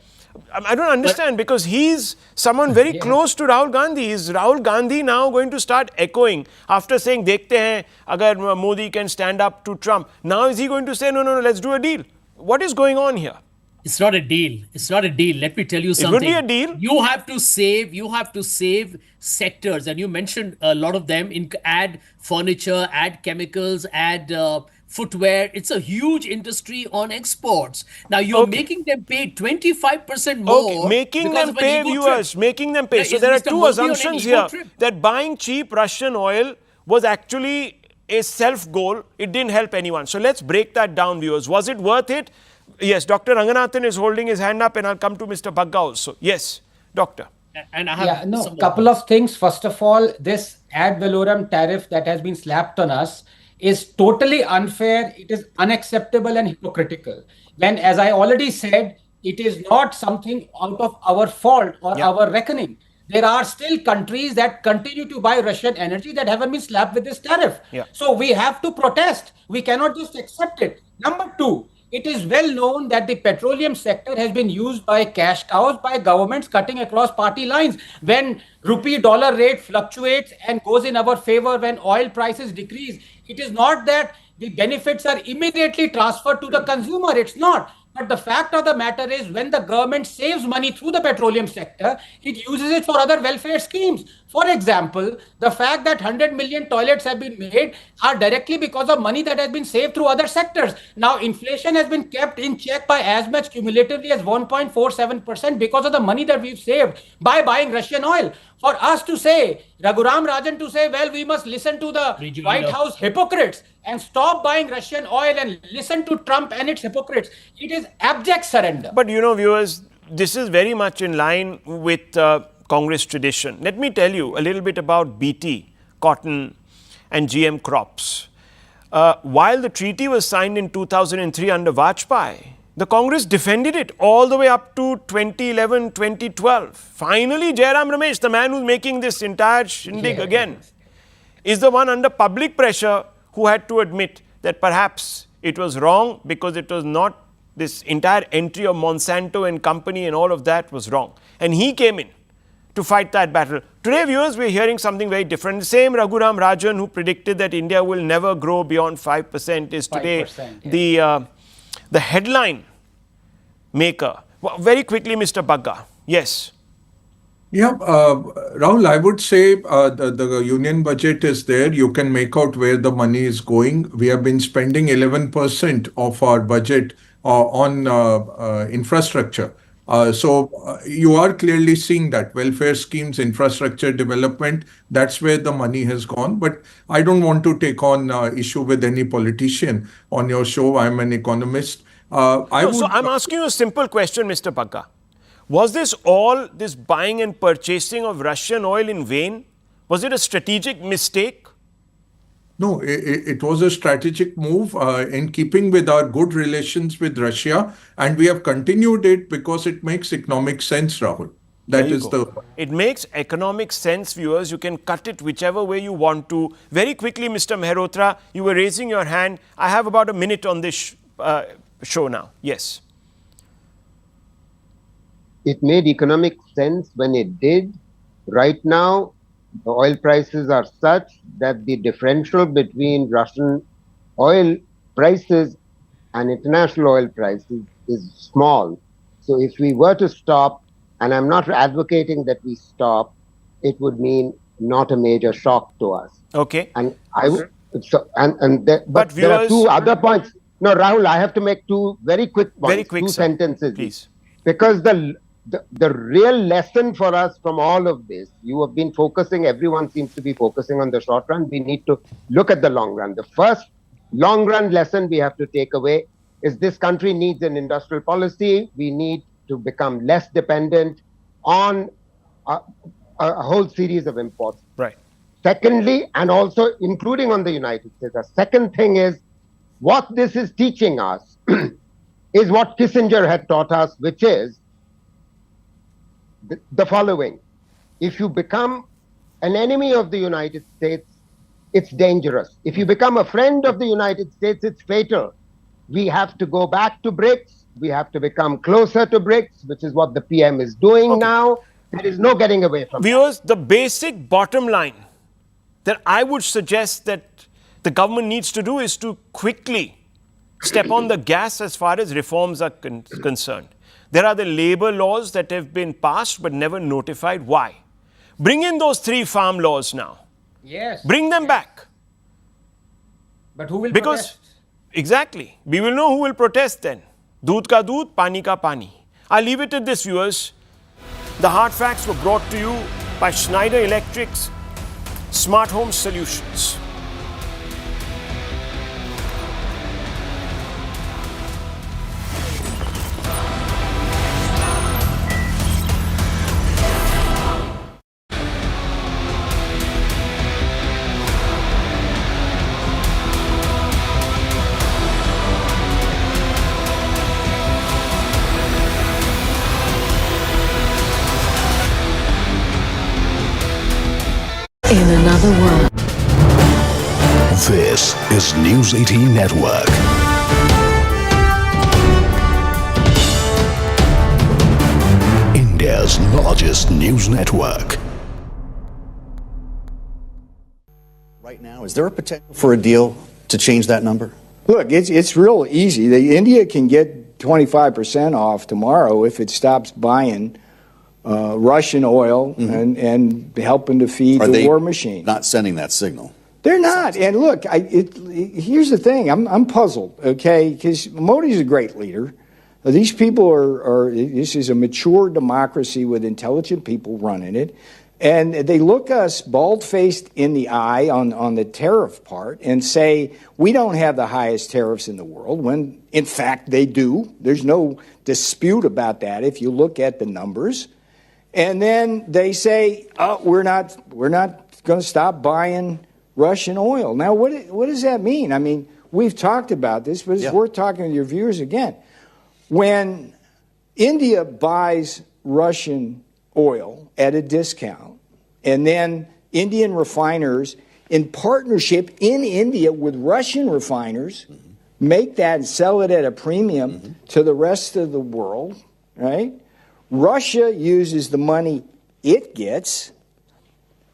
I don't understand because he's someone very close to Rahul Gandhi. Is Rahul Gandhi now going to start echoing after saying, dekhte hain, agar Modi can stand up to Trump? Now is he going to say, no, let's do a deal? What is going on here? It's not a deal. It's not a deal. Let me tell you It something. would be a deal. You have to save sectors, and you mentioned a lot of them. Add furniture, add chemicals, add footwear. It's a huge industry on exports. Now you're Okay. making them pay 25% more. Okay, making because them of an pay, ego viewers, trip. making them pay. Now, So is there are Mr. two Modi on an assumptions ego here trip? that buying cheap Russian oil was actually a self goal. It didn't help anyone. So let's break that down, viewers. Was it worth it? Yes, Dr. Ranganathan is holding his hand up, and I'll come to Mr. Bagga also. Yes, Doctor. And I have some more couple of things. First of all, this ad valorem tariff that has been slapped on us is totally unfair. It is unacceptable and hypocritical. When, as I already said, it is not something out of our fault or our reckoning. There are still countries that continue to buy Russian energy that haven't been slapped with this tariff. Yeah. So we have to protest. We cannot just accept it. Number two, it is well known that the petroleum sector has been used by cash cows by governments cutting across party lines. When rupee dollar rate fluctuates and goes in our favor when oil prices decrease, it is not that the benefits are immediately transferred to the consumer. It's not. But the fact of the matter is, when the government saves money through the petroleum sector, it uses it for other welfare schemes. For example, the fact that 100 million toilets have been made are directly because of money that has been saved through other sectors. Now, inflation has been kept in check by as much cumulatively as 1.47% because of the money that we've saved by buying Russian oil. For us to say, Raghuram Rajan to say, well, we must listen to the White House hypocrites and stop buying Russian oil and listen to Trump and its hypocrites, it is abject surrender. But you know, viewers, this is very much in line with Congress tradition. Let me tell you a little bit about BT, cotton, and GM crops. While the treaty was signed in 2003 under Vajpayee, the Congress defended it all the way up to 2011, 2012. Finally, Jairam Ramesh, the man who's making this entire shindig again, is the one under public pressure who had to admit that perhaps it was wrong because it was not, this entire entry of Monsanto and company and all of that was wrong. And he came in to fight that battle. Today, viewers, we're hearing something very different. The same Raghuram Rajan who predicted that India will never grow beyond 5% is today 5%, the headline maker. Well, very quickly, Mr. Bagga. Yes. Yeah, Rahul, I would say the union budget is there. You can make out where the money is going. We have been spending 11% of our budget on infrastructure. So you are clearly seeing that welfare schemes, infrastructure development, that's where the money has gone. But I don't want to take on issue with any politician on your show. I'm an economist. So I'm asking you a simple question, Mr. Bagga. Was this buying and purchasing of Russian oil in vain? Was it a strategic mistake? No, it was a strategic move in keeping with our good relations with Russia, and we have continued it because it makes economic sense, Rahul. That is the... It makes economic sense, viewers. You can cut it whichever way you want to. Very quickly, Mr. Mehrotra, you were raising your hand. I have about a minute on this show now. Yes. It made economic sense when it did. Right now, the oil prices are such that the differential between Russian oil prices and international oil prices is small. So if we were to stop, and I'm not advocating that we stop, it would mean not a major shock to us. Okay. And but viewers, there are two other points. No, Rahul, I have to make two very quick points. Very quick, two sir. sentences. Please. Because the real lesson for us from all of this, you have been focusing, everyone seems to be focusing on the short run. We need to look at the long run. The first long run lesson we have to take away is this country needs an industrial policy. We need to become less dependent on a whole series of imports. Right. Secondly, and also including on the United States, the second thing is what this is teaching us is what Kissinger had taught us, which is the following. If you become an enemy of the United States, it's dangerous. If you become a friend of the United States, it's fatal. We have to go back to BRICS. We have to become closer to BRICS, which is what the PM is doing now. There is no getting away from Viewers, the basic bottom line that I would suggest that the government needs to do is to quickly step on the gas as far as reforms are concerned. There are the labor laws that have been passed but never notified. Why? Bring in those 3 farm laws now. Yes. Bring them back. But who will Because, protest? exactly, we will know who will protest then. Doodh ka doodh, pani ka pani. I'll leave it at this, viewers. The hard facts were brought to you by Schneider Electric's Smart Home Solutions. In another world. This is News 18 Network. India's largest news network. Right now, is there a potential for a deal to change that number? Look, it's real easy. India can get 25% off tomorrow if it stops buying Russian oil and helping to feed the war machine. Not sending that signal. They're not. And look, here's the thing. I'm puzzled, okay, because Modi's a great leader. These people this is a mature democracy with intelligent people running it. And they look us bald-faced in the eye on the tariff part and say, we don't have the highest tariffs in the world, when in fact they do. There's no dispute about that if you look at the numbers. And then they say, oh, we're not going to stop buying Russian oil. Now, what does that mean? I mean, we've talked about this, but it's worth talking to your viewers again. When India buys Russian oil at a discount, and then Indian refiners, in partnership in India with Russian refiners, make that and sell it at a premium to the rest of the world, right? Russia uses the money it gets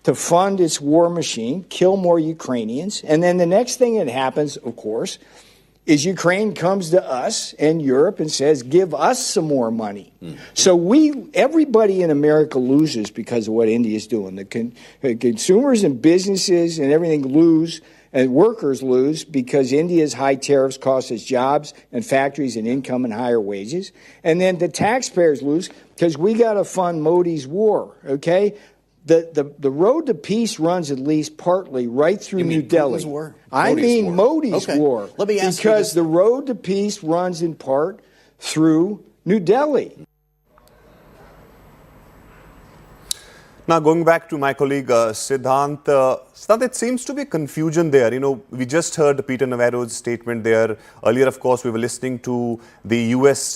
to fund its war machine, kill more Ukrainians, and then the next thing that happens, of course, is Ukraine comes to us and Europe and says, give us some more money. So everybody in America loses because of what India is doing. The consumers and businesses and everything lose, and workers lose because India's high tariffs cost us jobs and factories and income and higher wages. And then the taxpayers lose because we got to fund Modi's war, okay? The road to peace runs at least partly right through New Delhi. War? I mean Modi's war. Let me ask because you the road to peace runs in part through New Delhi. Now, going back to my colleague Siddhant, Siddhant, it seems to be confusion there. We just heard Peter Navarro's statement there. Earlier, of course, we were listening to the U.S.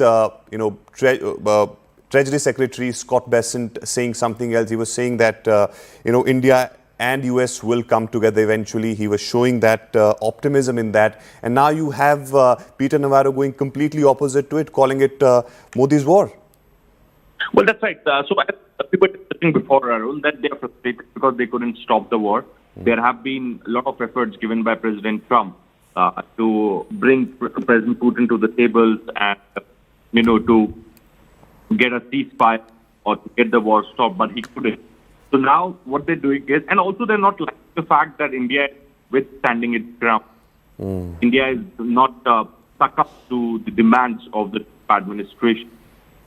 Treasury Secretary Scott Bessent saying something else. He was saying that India and US will come together eventually. He was showing that optimism in that. And now you have Peter Navarro going completely opposite to it, calling it Modi's war. Well, that's right. So as we were discussing before, Rahul, that they are frustrated because they couldn't stop the war. There have been a lot of efforts given by President Trump to bring President Putin to the tables and, to get a ceasefire or to get the war stopped, but he couldn't. So now what they're doing is, and also they're not liking the fact that India is withstanding its ground. India is not stuck up to the demands of the administration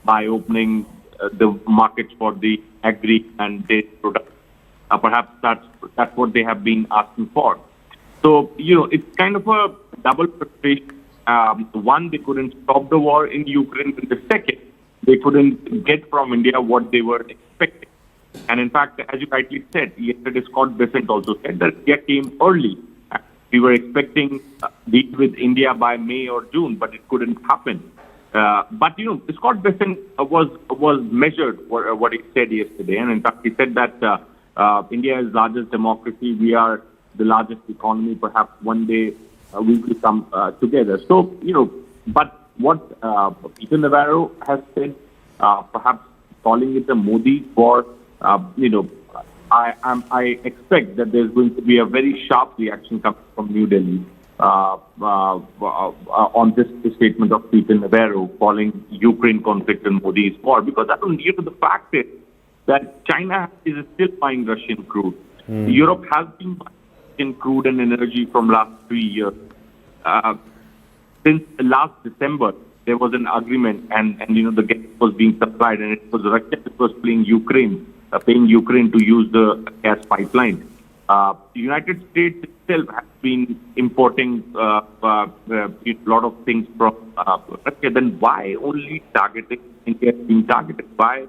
by opening the markets for the agri and dairy products. Perhaps that's what they have been asking for. So, it's kind of a double frustration. One, they couldn't stop the war in Ukraine, and the second, they couldn't get from India what they were expecting. And in fact, as you rightly said, yesterday Scott Bessent also said that India came early. We were expecting deal with India by May or June, but it couldn't happen. But Scott Bessent was measured what he said yesterday, and in fact he said that India is largest democracy. We are the largest economy. Perhaps one day we will come together. So but what Peter Navarro has said, perhaps calling it a Modi war, I expect that there's going to be a very sharp reaction coming from New Delhi. on this statement of Peter Navarro calling Ukraine conflict and Modi's war, because the fact is that China is still buying Russian crude. Europe has been buying Russian crude and energy from last 3 years. Since last December, there was an agreement, and the gas was being supplied, and it was Russia that was paying Ukraine to use the gas pipeline. The United States itself has been importing a lot of things from Russia. Then why only targeting India being targeted? Why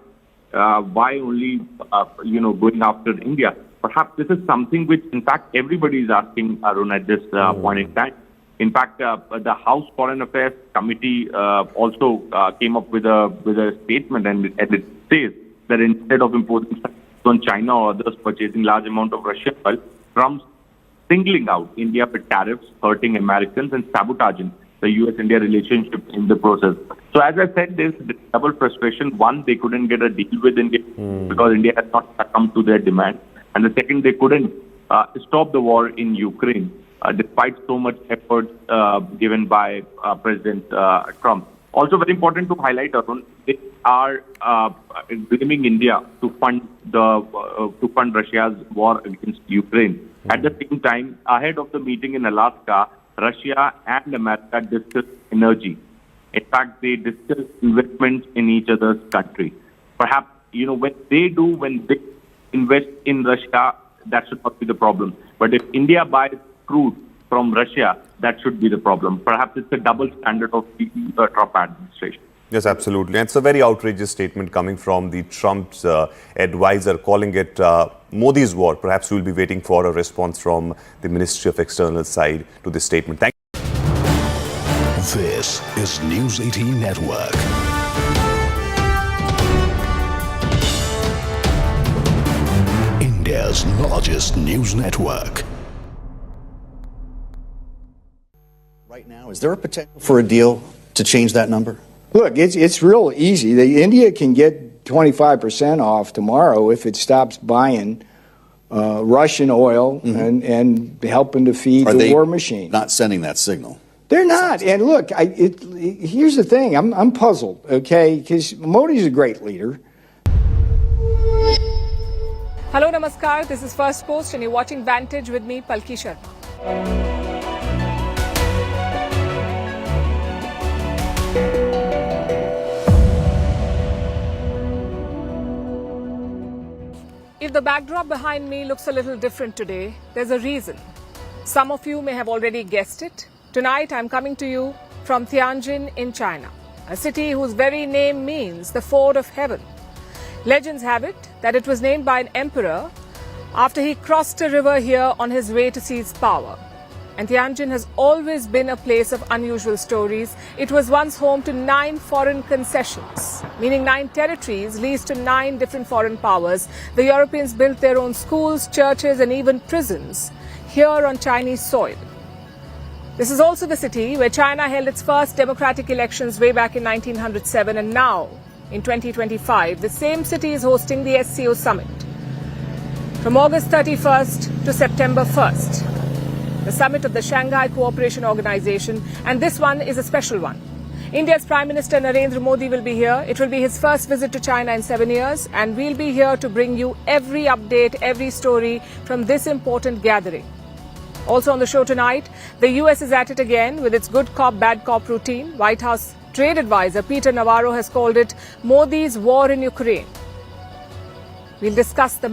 only going after India? Perhaps this is something which, in fact, everybody is asking, Arun, at this point in time. In fact, the House Foreign Affairs Committee also came up with a statement, and it says that instead of imposing sanctions on China or others purchasing large amount of Russian oil, Trump's singling out India with tariffs, hurting Americans and sabotaging the U.S.-India relationship in the process. So as I said, there's double frustration. One, they couldn't get a deal with India because India has not come to their demand. And the second, they couldn't stop the war in Ukraine, despite so much effort given by President Trump. Also very important to highlight, Arun, they are blaming India to fund Russia's war against Ukraine. At the same time, ahead of the meeting in Alaska, Russia and America discussed energy. In fact, they discussed investments in each other's country. Perhaps, when they invest in Russia, that should not be the problem. But if India buys crude from Russia, that should be the problem. Perhaps it's a double standard of the Trump administration. Yes, absolutely. And it's a very outrageous statement coming from the Trump's advisor, calling it Modi's war. Perhaps we'll be waiting for a response from the Ministry of External side to this statement. Thank you. This is News 18 Network. India's largest news network. Right now, is there a potential for a deal to change that number? Look, it's real easy. India can get 25% off tomorrow if it stops buying Russian oil and helping to feed the war machine. Not sending that signal. They're not. And look, here's the thing. I'm puzzled, okay? Because Modi's a great leader. Hello, namaskar. This is First Post, and you're watching Vantage with me, Palki Sharma. If the backdrop behind me looks a little different today, there's a reason. Some of you may have already guessed it. Tonight, I'm coming to you from Tianjin in China, a city whose very name means the Ford of Heaven. Legends have it that it was named by an emperor after he crossed a river here on his way to seize power. And Tianjin has always been a place of unusual stories. It was once home to 9 foreign concessions, meaning 9 territories leased to 9 different foreign powers. The Europeans built their own schools, churches, and even prisons here on Chinese soil. This is also the city where China held its first democratic elections way back in 1907, and now, in 2025, the same city is hosting the SCO summit. From August 31st to September 1st, the summit of the Shanghai Cooperation Organization, and this one is a special one. India's Prime Minister Narendra Modi will be here. It will be his first visit to China in 7 years, and we'll be here to bring you every update, every story from this important gathering. Also on the show tonight, the US is at it again with its good cop, bad cop routine. White House trade advisor Peter Navarro has called it Modi's war in Ukraine. We'll discuss the